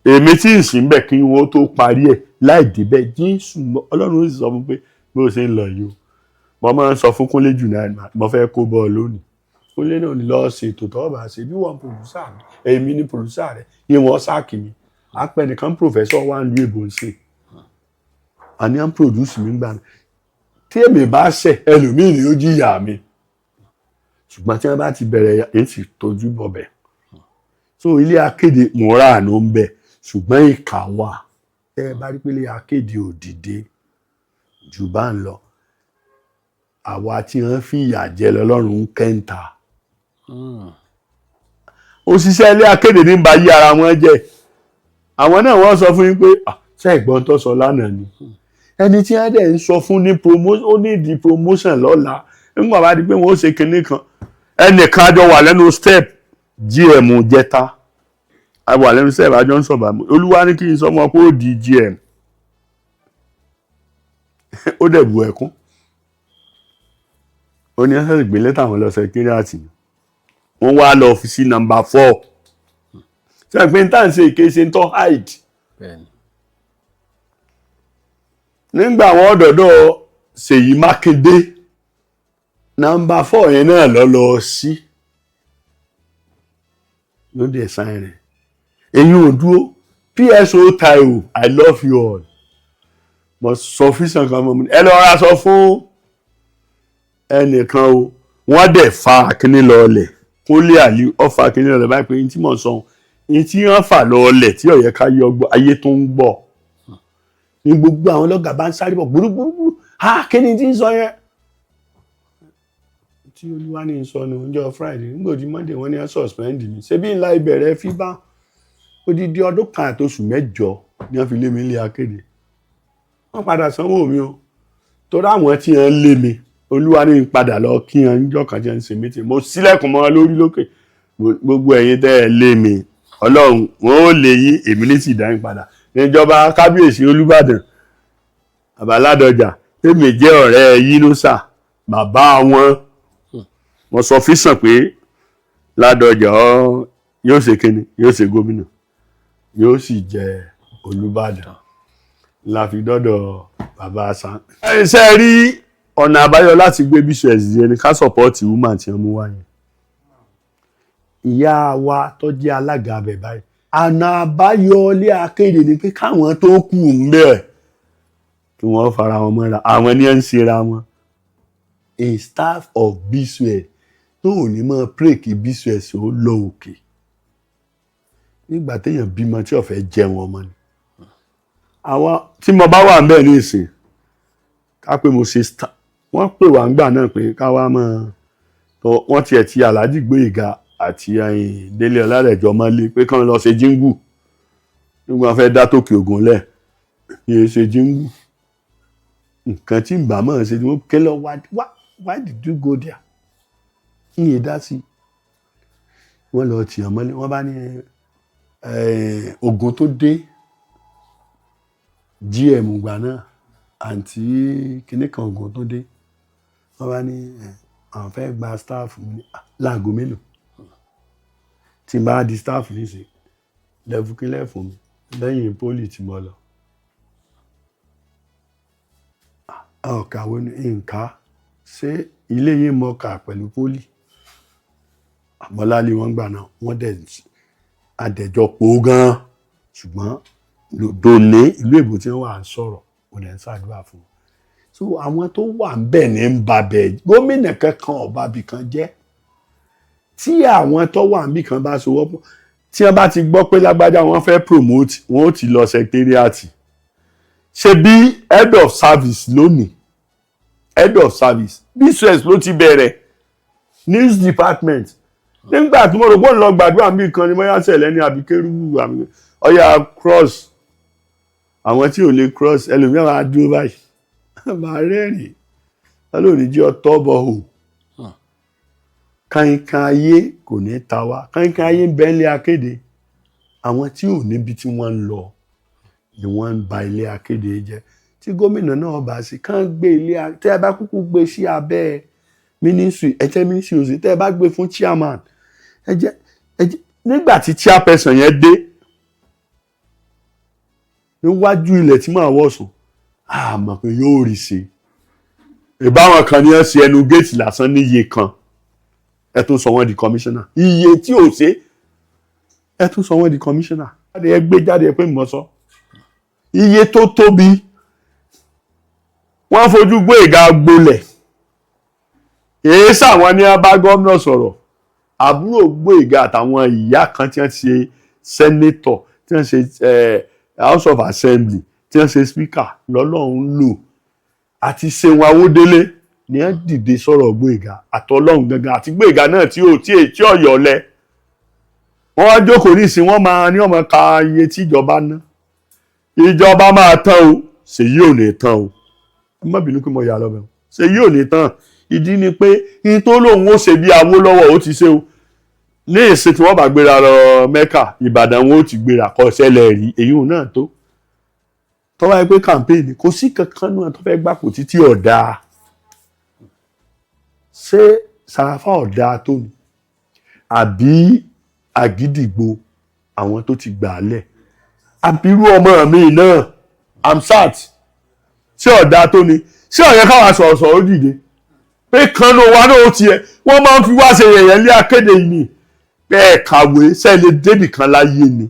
èmi tí ì sí bẹ́ẹ̀ kí wọ́n tó parí ẹ̀ láì débẹ̀ Jésù Ọlọ́run ó sì sọ fún pé bí ó ṣe ń lọ yìí o mo máa ń sọ fún Kúnlé jù náà mo fẹ́ kó bọ́ọ̀ lónìí Kúnlé náà ní lọ́ọ́ ṣe ètò tó bá ṣe bí wọ́n pòlùsà mi èmi ní pòlùsà rẹ̀ yín wọ́n sáàkì mi àpẹ nìkan pòfẹ́sọ̀ wà ń lu èbò ń ṣe àní à ń produce mi gbà mí tí èmi bá ṣẹ̀ ẹlòmíì ni ó jìyà mi ṣùgbọ́n tí wọ́n bá ti bẹ̀rẹ̀ èyí ti tójú bọ̀bẹ̀ so ilé akéde mọ̀ọ́rà àná ń bẹ ṣùgbọ́n ìkà wà ẹ bá rí pé ilé akéde ò dìde jù bá ń lọ àwa tí wọ́n fi ìyà jẹ lọ́lọ́run ń kẹ́ńtà òṣìṣẹ́ ilé akéde ní ba yí ara wọn jẹ́ àwọn náà wọ́n sọ fún yín pé ṣé ìgbọ́n tó sọ lánàá ni ẹni tí wọ́n dẹ̀ ń sọ fún ní promotion ó ní di promotion lọ́la nígbà bá di pé wọ́n ó ṣe kinní kan ẹnìkan àjọ wà lẹ́nu step GM jẹta wà lẹ́nu step àjọ ń sọ̀bà olúwa ní kí n sọ ọmọ pé ó di GM ó dẹ̀ bu ẹkún ó ní ẹsẹ̀ gbé lẹ́tà wọn lọ sẹkírìàtì wọ́n wá lọ fi sí number 4 ṣe pé n tá n ṣe ìkéṣe ń tọ́ hide nígbà wọn dọ̀dọ̀ Ṣèyí Mákindé number 4 yẹn náà lọ sí ló dé sáyẹn rẹ̀ èyí ò dúró PSO Taiwo I love you all but sufficient kan mọ́ ẹ lọ ra sọ fún ẹnìkan o wọ́n dẹ̀ fa akíní lọ́ọ̀lẹ̀ Kúnlé àlì ọ̀fà akíní lọ́ọ̀lẹ̀ báyìí pé ní tí mò ń sọ ní tí wọ́n fà lọ́ọ̀lẹ̀ tí ọ̀yẹ́ ká yọ ayé tó ń gbọ́ ní gbogbo àwọn ọlọ́gà bá ń sáré bọ̀ gbúrúgbúrú kíni tí ń sọ yẹn tí olúwa ní sọ ní ọjọ́ Friday nígbòdì Monday wọ́n ní ẹ suspend mi ṣé bí ńlá ìbẹ̀rẹ̀ fíbá odidi ọdún kan àti oṣù mẹ́jọ ni wọ́n fi lé mi ilé akéde wọ́n padà sanwó mi o torí àwọn tí wọ́n lé mi olúwa ní padà lọ kí wọ́n níjọ́ kan tí wọ́n ń ṣe mítì mo sílẹ̀kùn mọ́ lórí lókè gbogbo ẹ̀yin tẹ́ ẹ lé mi Ọlọ́run wọn ò lè yín èmi ní sì dáhìn padà níjọba kábíyèsí Olúbàdàn Àbáládọjà èmi jẹ́ ọ̀rẹ́ Yínúsà bàbá wọn sọ físàn pé Ládọjà yóò ṣe kíni yóò ṣe gómìnà yóò sì jẹ Olúbàdàn la fi dọ́dọ̀ bàbá san. ṣe rí ọ̀nà àbáyọ láti gbé bíṣẹ̀sì yẹn ni ká sọ̀pọ̀tì woman tí wọ́n mú wáyé. Ìyá wa tó jẹ́ alága abẹ báyìí ọ̀nà àbáyọ ilé akéde ni pé káwọn tó kù ń bẹ̀ kí wọ́n fara wọn mọ́ra àwọn ni ń ṣera wọn. A staff of Biswell tó ò ní mọ́ pray kí Biswell ó lọ òkè nígbà téèyàn bímọ tí ó fẹ́ jẹun ọmọ ni. Àwọn tí mo bá wà ń bẹ̀ ní ìsìn ká pé mo ṣe wọ́n pè wá ńgbà náà pé ká wá mọ́ wọ́n tiẹ̀ ti Alhaji Gboyega àti Délé Ọládẹ̀jọ mọ́lé pé kán lọ ṣe jíngù nígbà fẹ́ dá Tókè Ògùn lẹ̀ yẹn ṣe jíngù nǹkan tí mbà mọ̀ ṣe wọ́n ké lọ why did you go there ìyẹn dá sí wọ́n lọ tìyàn mọ́lé wọ́n bá ní ogun tó dé GM gbà náà àǹtí kinní kan ogun tó dé wọ́n bá ní àwọn fẹ́ gba staff láago mélòó tí n bá di staff nísìn lẹ́fúkílẹ̀ fún mi lẹ́yìn pólì tí mo lọ. Ọ̀kàwé nǹka ṣé ilé yìí mọ̀ kà pẹ̀lú pólì àmọ́lálé wọn gbà náà wọ́n dẹ̀ adẹ̀jọ́ pò gan-an ṣùgbọ́n dòní ìlú èbó tí wọ́n wà ń sọ̀rọ̀ kò dẹ̀ ń ṣàdúrà fún wọn. So àwọn tó wà ń bẹ̀ ní ń ba bẹ̀ gómìnà kankan ọba bì kan jẹ́ tí àwọn tó wà ń bì kan bá so wọ́pọ̀ tí wọ́n bá ti gbọ́ pé lágbájá wọ́n fẹ́ promote wọ́n ó ti lọ secretariat ṣe bí head of service lónìí head of service business ló ti bẹ̀rẹ̀ news department nígbà tí mo rò pé lọ gbàdúrà mí kan ni mo yá sẹ̀lẹ̀ ní àbíkẹ́rù ọ̀yà cross àwọn tí ò lè cross ẹlòmíràn máa dúró báyìí máa rẹ́rìn lọ́lọ́ọ̀ni jẹ́ ọtọ́ bọ̀hù kankan ayé kò ní ta wá kankan ayé ń bẹ ilé akéde àwọn tí ò níbi tí wọ́n ń lọ ni wọ́n ń ba ilé akéde jẹ́ tí gómìnà náà bá sí kán gbé ilé tẹ́ ẹ bá kúkú gbé sí abẹ́ ministry ẹ̀jẹ̀ ministry òsì tẹ́ ẹ bá gbé fún chairman ẹ̀jẹ̀ nígbà tí chairperson yẹn dé níwájú ilẹ̀ tí màá wọ̀ sùn àmọ́ pé yóò rí ṣe ìbáwọn kan ní ẹ ṣe ẹnu géètì lásán níye kan ẹ tún sọ wọ́n di commissioner iye tí ò ṣe ẹ tún sọ wọ́n di commissioner ẹ gbé jáde pé mo sọ iye tó tóbi wọ́n fojú Gbóyèga gbolẹ̀ èé sàwọn ní abá gómìnà sọ̀rọ̀ àbúrò Gbóyèga àtàwọn ìyá kan tí wọ́n ṣe senator tí wọ́n ṣe house of assembly tí wọ́n ṣe speaker lọ́lọ́run lò àti Ṣeun Awódélé ní ẹ dìde sọ̀rọ̀ Gbóyèga àtọlọ́run gangan àti Gbóyèga náà tí ọ̀yọ́ lẹ wọ́n wá jókòó nísìn wọ́n máa ní ọmọ ka iye tí ìjọba ná ìjọba máa tán o ṣèyí ò ní tán o ẹ má bínú pé mo yà lọ́bẹ̀ ṣèyí ò ní tán ìdí ni pé ní tó lóun ó ṣe bí Awólọ́wọ̀ ó ti ṣe o ní ìsìn tí wọ́n bá gbéra lọ Mẹ́kà Ìbàdàn wọn ó ti gbéra kọ́ ṣẹlẹ̀ rí èyí ò náà tó tọ́wọ́ ẹ pé kàmpéènì kò sí kankan náà tó fẹ́ gbàpò títí ọ̀dà ṣé Sàràfà ọ̀dà tó ni àbí Àgídìgbò àwọn tó ti gbà á lẹ̀ àbírú ọmọ mi náà Amsat ṣé ọ̀dà tó ni ṣé ọ̀yẹ́ káwa sọ̀rọ̀sọ̀rọ̀ ó dìde pé kanu wa náà ó tiẹ̀ wọ́n máa ń fi wá ṣe yẹ̀yẹ́ lé akéde yìí ni bẹ́ẹ̀ kàwé sẹ́lẹ̀ débì kan láyé ni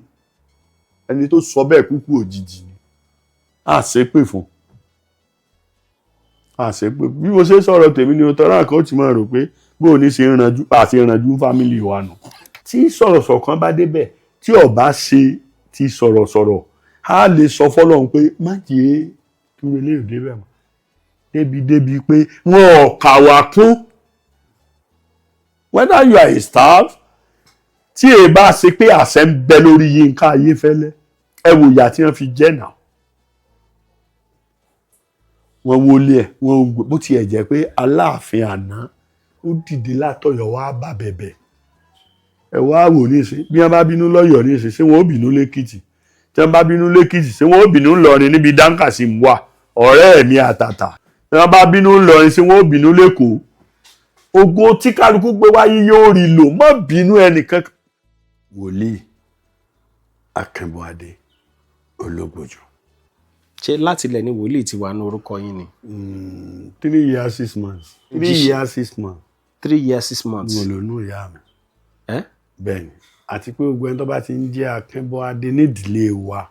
ẹni tó sọ bẹ́ẹ̀ kúkú òjijì ni àṣepè fún àṣepè bí mo ṣe sọ̀rọ̀ tèmi ni o tọ́ra kan ó ti máa rò pé bó o ní ṣe ìrànjú àti ìrànjú fámìlì wa nù tí sọ̀rọ̀sọ̀rọ̀ kan bá débẹ̀ tí ọba ṣe ti sọ̀rọ̀sọ̀rọ̀ á lè sọ fọ́lọ́run pé má jẹ́ túnbẹ̀ lè débẹ̀ mọ́ débi pé wọn ò kà wá kún whether you are a staff tí èyí bá ṣe pé àṣẹ ń bẹ lórí Yínká Ayéfẹ́lẹ́ ẹ wò ìyà tí wọ́n fi jẹ́ náà wọ́n wọlé ẹ̀ wọ́n bó tiẹ̀ jẹ́ pé Aláàfin àná ó dìde látọ̀yọ́ wá bá bẹ̀bẹ̀ ẹ wá wò nísìn bí wọ́n bá bínú lọ́yọ̀ọ́ nísìn ṣé wọ́n ó bínú lẹ́kìtì tí wọ́n bá bínú lẹ́kìtì ṣé wọ́n ó bínú ńlọrin níbi dáńkàsí wà ọ̀rẹ́ mi àtàtà tí wọ́n bá bínú ńlọrin ṣé wọ́n ó bínú lẹ́kọ̀ọ́ ogun tí kálukú gbé wáyé yóò rí lò má bínú ẹnìkan. wòlíì Akínbọ́adé Ológbòjò. ṣé láti ilẹ̀ ni wòlíì ti wà ní orúkọ yín ni. 3 years 6 months. 3 years 6 months. 3 years 6 months. mo lò nù ìyá mi. ẹ́ bẹ́ẹ̀ni àti pé gbogbo ẹni tó bá ti ń jẹ́ Akínbọ́adé nídìílé wa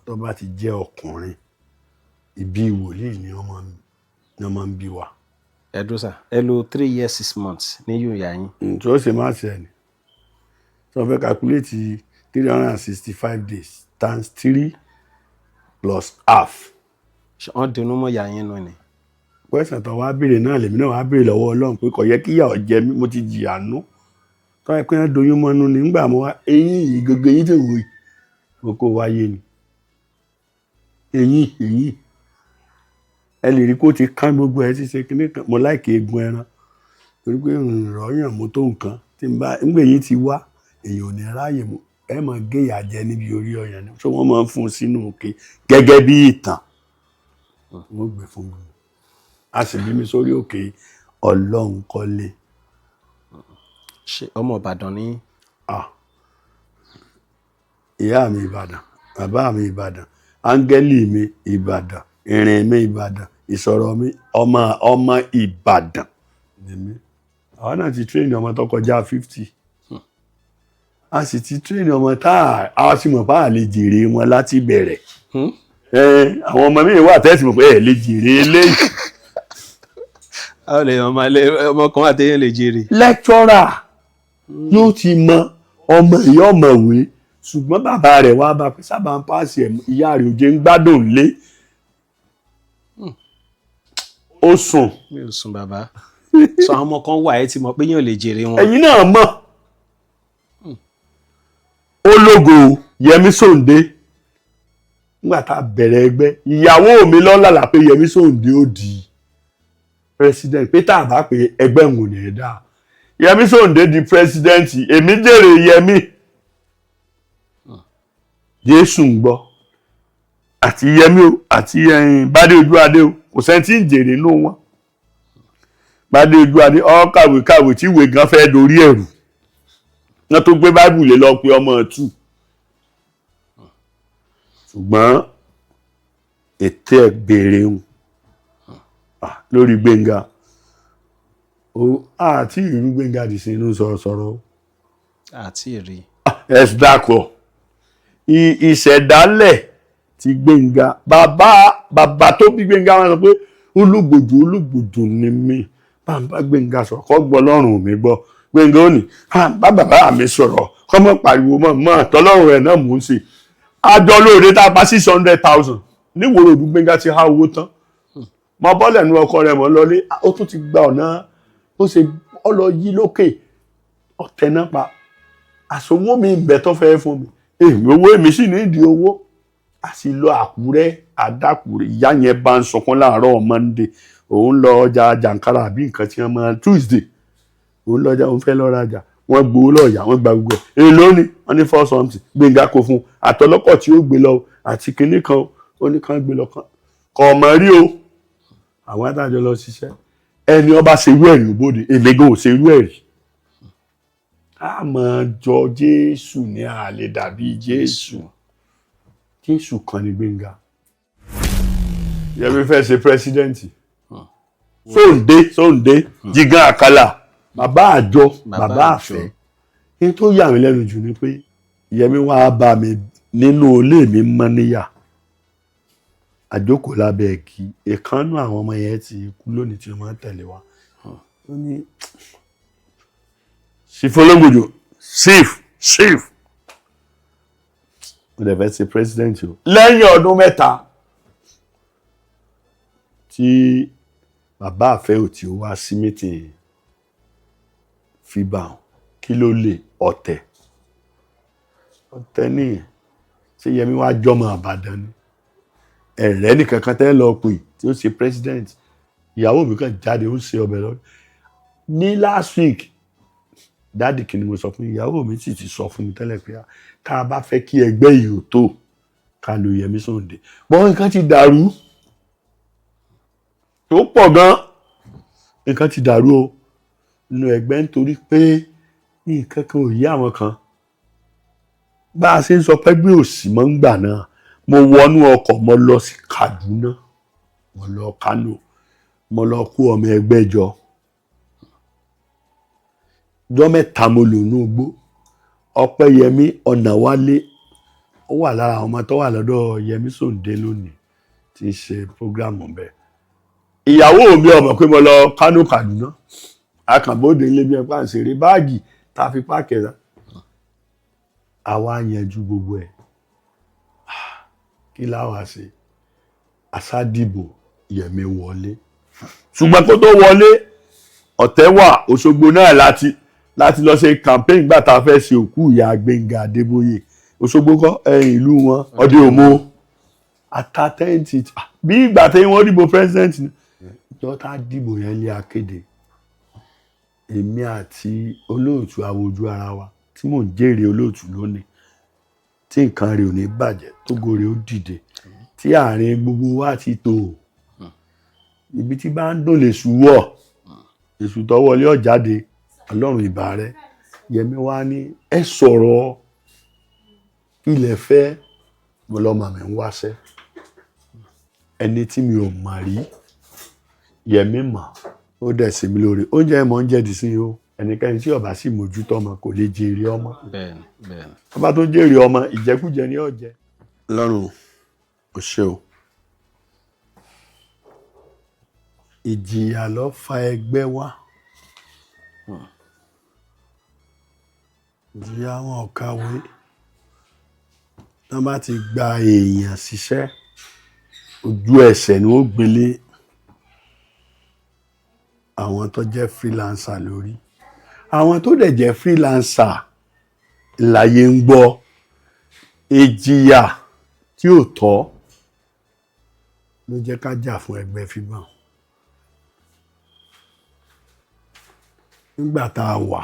tó bá ti jẹ́ ọkùnrin ìbí wòlíì ni wọ́n máa ń bí wa. ẹ̀dùsà ẹ lò 3 years 6 months ní yóòyà yín. tó ṣe máa ṣe ẹni tó fẹ́ calculate 365 days times 3 plus half. wọ́n dunú mọ́ ìyá yín nù ni. pẹ́sàn tó wá béèrè náà lèmi náà wá béèrè lọ́wọ́ Ọlọ́run pé kò yẹ kí ìyà ó jẹ mí mo ti jìyà nú tó yẹ pé wọ́n doyún mọ́nú ni nígbà mo wá eyín yìí gbogbo eyín tó wò yìí mo kó wáyé ni eyín ẹ lè rí kó ti kán gbogbo ẹ ti ṣe kíní kan mo láìkè egun ẹran torí pé ìrọ̀yàn mo tó nǹkan tí n bá ńgbè yín ti wá èèyàn ò ní ráàyè mo ẹ máa gé ìyà jẹ níbi orí ọyàn ni so wọ́n máa ń fún un sínú òkè gẹ́gẹ́ bí ìtàn wọ́n gbé fún mi a sì bí mi sórí òkè Ọlọ́run kọ́lé. ṣé ọmọ Ìbàdàn ni. ìyá mi Ìbàdàn bàbá mi Ìbàdàn áńgẹ́lì mi Ìbàdàn ìrìn mi Ìbàdàn ìsọ̀rọ̀ mi ọmọ Ìbàdàn ni mí. àwọn náà ti tírèènì ọmọ tó kọjá 50 a sì ti tírèènì ọmọ tá a sì mọ̀ bá lè jèrè wọn láti bẹ̀rẹ̀ àwọn ọmọ mi wà tẹ́sí mọ̀ pé ẹ̀ lè jèrè eléyìí. a lè ọmọ kan àtẹyìn lè jèrè. lẹ́kítọ́rà yóò ti mọ ọmọ ìyá ọ̀mọ̀wé ṣùgbọ́n bàbá rẹ̀ wá bá pé sábà ń pàṣẹ ìyá rẹ̀ òjé ń gbádùn lé ó sùn. mi ò sùn bàbá sọ àwọn ọmọ kan wà ẹ ti mọ̀ pé yàn lè jèrè wọn. ẹ̀yin náà mọ̀ ológo Yẹmí Sòǹdé nígbà tá a bẹ̀rẹ̀ ẹgbẹ́ ìyàwó mi lọ́làlà pé Yẹmí Sòǹdé ó di president pé tá a bá pé ẹgbẹ́ ń wò ní ẹ̀dá Yẹmí Sòǹdé di president èmi jèrè Yẹmí Jésù ń gbọ́ àti Yẹmí o àti Bádé Ojúadé o kò sẹ́ni tí ń jèrè inú wọn Bádé Ojúadé ọ kàwé tí ìwé gan fẹ́ dorí ẹ̀rù wọ́n tó gbé báìbù lé lọ pé ọmọ ọ̀tún ṣùgbọ́n ètè ẹ̀ béèrè ń lórí Gbénga àti ìlú Gbénga dì sí inú sọ̀rọ̀sọ̀rọ̀ àti èrè. ẹ̀sùn dàpọ̀ ìṣẹ̀dálẹ̀ ti Gbénga bàbá tó bí Gbénga wọn sọ pé Olúgbòjò ni mí bá Gbénga sọ̀rọ̀ kọ́ gbọ́ lọ́rùn mi gbọ́ Gbénga ó ní bá bàbá mi sọ̀rọ̀ kọ́ mọ́ pariwo mọ́ tọ́lọ́run rẹ̀ náà mò ń ṣe àjọ lóore tá a pa 600,000 níwòrò òdú Gbénga ti há owó tán mọ bọ́ọ̀lù ẹ̀nu ọkọ rẹ̀ mọ́ lọlé ó tún ti gba ọ̀nà ó ṣe ọlọ yí lókè ọ̀tẹ̀ náà pa àsowó mi ń bẹ tó fẹ́ fún mi owó èmi sì ní ìdí owó a sì lọ Àkúrẹ́ àdàkùrẹ́ ìyá yẹn bá ń sọkún láàárọ̀ Monday òun lọ ọjà jàǹkárà àbí nǹkan tí wọ́n máa Tuesday òun lọ́jà òun fẹ́ lọ́ọ́ rajà wọ́n gbowó lọ́ọ̀yà wọ́n gba gbogbo ẹ̀ èlò ní wọ́n ní 4 something Gbénga kò fún àtọlọ́kọ̀ tí ó gbé lọ àti kinní kan ó ní kán gbé lọ kàn ọmọ rí o àwọn adájọ́ lọ ṣiṣẹ́ ẹni ọba ṣerú ẹ̀rí òbòde èmi gan ò ṣerú ẹ̀rí a máa jọ Jésù ní àlè dàbí Jésù kan ní Gbénga Yẹmí fẹ́ ṣe pírẹsidẹ́ǹtì Sòǹdé Jígan Àkàlà bàbá àjọ bàbá àfẹ́ ní tó yà mí lẹ́nu jù ni pé Yẹmí wá bá mi nínú ilé mi mọ́ níyà àjókòó lábẹ́ ẹ̀kí ìkànnù àwọn ọmọ yẹn ti kú lónìí tí wọ́n máa ń tẹ̀lé wa ó ní Chief Ológbòjò chief ó dẹ̀ fẹ́ ṣe president o lẹ́yìn ọdún 3 tí bàbá àfẹ́ ò tí ó wá sí meeting FIBA kí ló lè ọ̀tẹ̀ nìyẹn ṣé Yẹmí wá jọmọ Ìbàdàn ni ẹ̀rẹ́ nìkan kan tẹ́ lọ pè tí ó ṣe president ìyàwó mi kan jáde ó ṣe ọbẹ̀ lọ ní last week dáàdì kí ni mo sọ fún ìyàwó mi sì ti sọ fún mi tẹ́lẹ̀ pé ká bá fẹ́ kí ẹgbẹ́ yìí ò tó ká lo Yẹmí Sòǹdé bọ́n nǹkan ti dàrú tó pọ̀ gan nǹkan ti dàrú o nínú ẹgbẹ́ nítorí pé nǹkan kan ò yí àwọn kan bá a ṣe ń sọ pé gbé òsì mọ́ ń gbà náà mo wọnú ọkọ̀ mo lọ sí Kaduna mo lọ Kano mo lọ kó ọmọ ẹgbẹ́ jọ ọjọ́ mẹ́ta mo lò ní ogbó Ọpẹ́yẹmí Ọ̀nàwálé ó wà lára àwọn ọmọ tó wà lọ́dọ̀ Yẹmí Sòǹdé lónìí tí ń ṣe prógrámù bẹ́ẹ̀ ìyàwó mi ọmọ pé mo lọ Kano Kaduna akànbóde ilé bí ẹ̀pá ń ṣeré báàgì tá a fi páàkì ẹ̀ àwa yanjú gbogbo ẹ̀ kí láwa ṣe àṣàdìbò Yẹmí wọlé ṣùgbọ́n kó tó wọlé ọ̀tẹ̀ wà Òṣogbo náà láti lọ ṣe campaign gbà tá a fẹ́ ṣe òkú ìyá Gbẹ́ngà Adébóyè Òṣogbo kọ́ ìlú wọn ọdẹ òmo àtàtẹ́ǹtì bí ìgbà tí wọ́n dìbò president ìjọ tá a dìbò yẹn lé akéde èmi àti olóòtú àwòjú ara wa tí mò ń jèrè olóòtú lónìí tí nǹkan rẹ̀ ò ní bàjẹ́ tó gòrè ó dìde tí àárín gbogbo wa ti tò ibi tí bá ń dòlè ṣùwọ̀ èṣù tọwọlé ọ̀jáde Ọlọ́run ìbà rẹ̀ Yẹmí wá ní ẹ sọ̀rọ̀ ilẹ̀ fẹ́ mo lọ́mọ mi ń wáṣẹ́ ẹni tí mi ò mà rí Yẹmí mà ó dẹ̀ sí mi lóore oúnjẹ mọ̀ ń jẹ́ dì sí o ẹnikẹ́ni tí ọba sì mójútó ọmọ kò lè jèrè ọmọ ọba tó jèrè ọmọ ìjẹkújẹ ní ọ̀jẹ̀ Ọlọ́run ò ṣe o ìjìyà ló fa ẹgbẹ́ wá ìjìyà wọn ò kàwé tán bá ti gba èèyàn ṣiṣẹ́ ojú ẹsẹ̀ ni ó gbélé àwọn tó jẹ́ freelancer lórí àwọn tó dẹ̀ jẹ́ freelancer láyé ń gbọ́ ìjìyà tí ò tọ́ ló jẹ́ ká jà fún ẹgbẹ́ FIBAN nígbà tá a wà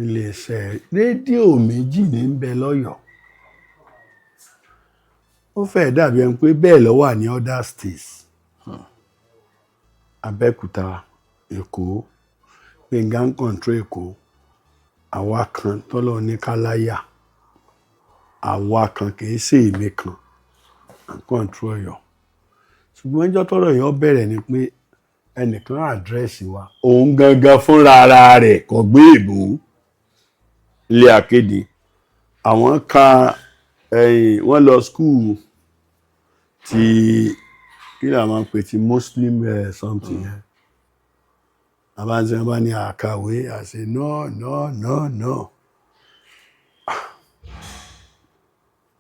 iléeṣẹ́ rédíò méjì ní ń bẹ lọ́yọ̀ọ́ ó fẹ́ dàbí ẹni pé bẹ́ẹ̀ ló wà ní other states Abẹ́òkúta Èkó Gbẹ̀ngà ń kọ̀ǹtró Èkó àwa kan tọ́lọ́ ní káláyà àwa kan kìí ṣe èmi kan ń kọ̀ǹtró Ọ̀yọ́ ṣùgbọ́n ẹjọ́ tọ́rọ̀ yọ bẹ̀rẹ̀ ni pé ẹnìkan àdírẹ́sì wa òun gangan fúnra ara rẹ̀ kò gbé ìbò ilé akéde àwọn kan wọ́n lọ skul ti kí ni a máa ń pè ti Muslim something yẹn àbáńsẹ wọn bá ní àkàwé àṣẹ no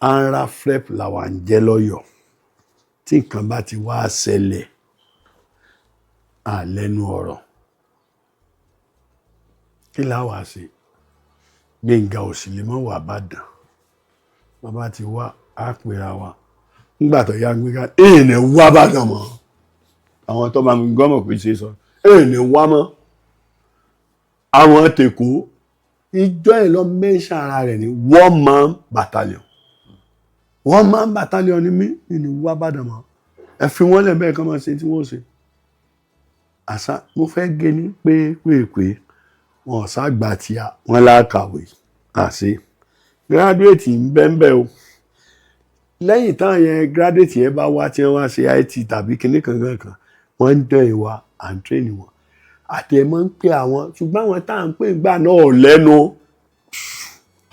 ara flep làwa ń jẹ́ lọ́yọ̀ọ́ tí nǹkan bá ti wá ṣẹlẹ̀ àlẹ́nu ọ̀rọ̀ kí láwàá ṣe Gbẹ̀ngà òsì lè mọ́ wà bàdàn bàbá ti wá àpèrà wa nígbà tó yá Gbẹ̀ngà èèyàn wá bàdàn mọ́ àwọn tó bá mi gọ́mọ̀ pé ṣe sọ èèyàn wá mọ́ àwọn tèkó ìjọ ẹ̀ lọ mẹ́ṣà ara rẹ̀ ní one man battalion ní mí ní wá bàdàn mọ́ ẹ fi wọ́n lẹ̀ bẹ́ẹ̀ kọ́ máa ṣe tí wọ́n ṣe àṣà mo fẹ́ gé ní pé wọn ṣàgbà tí wọ́n lákàwé àṣẹ gírádùétì ń bẹ́ńbẹ́ o lẹ́yìn táwọn yẹn gírádùétì yẹn bá wá tí wọ́n wá ṣe IT tàbí kinní kankan wọ́n ń dán ìwà à ń tírèènì wọn àti ẹ̀ máa ń pè àwọn ṣùgbọ́n àwọn tá à ń pè gbà náà lẹ́nu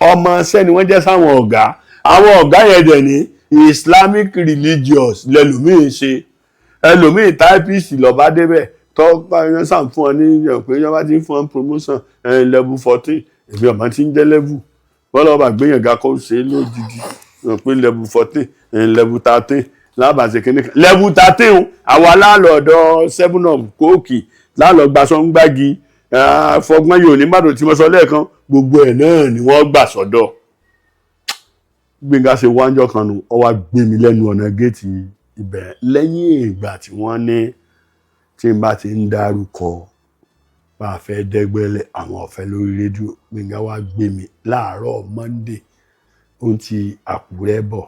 ọmọ ṣẹ́ ni wọ́n jẹ́ sáwọn ọ̀gá àwọn ọ̀gá yẹn dẹ̀ ní Islamic religious lẹ́lòmíì ṣe ẹlòmíì typist lọ́ba débẹ̀ tọ́pá yẹn sàn fún ọ ní pé yẹn bá ti ń fún ọ promotion level 14 èmi ọ̀mà ti ń jẹ́ level bọ́lá ọba gbéyàn ga kó ṣe lódìdí pé level 14 level 13 lábàṣẹ kìnìkan level 13 àwa láàlọ́ọ̀dọ̀ 7up kóòkì láàlọ́ gbaṣọ́ ń gbági fọgbọ́n yóò ní mádùn tí mo sọ lẹ́ẹ̀kan gbogbo ẹ̀ náà ni wọ́n gbà sọ́dọ̀ Gbénga ṣe wájọ́ kan nù ọ wá gbé mi lẹ́nu ọ̀nà géètì ibẹ̀ lẹ́yìn ìgbà tí wọ́n ní tí n bá ti ń dárúkọ bá a fẹ́ dẹ́gbẹ́lẹ̀ àwọn ọ̀fẹ́ lórí rédíò Gbénga wá gbé mi láàárọ̀ Monday ó ń ti Àkúrẹ́ bọ̀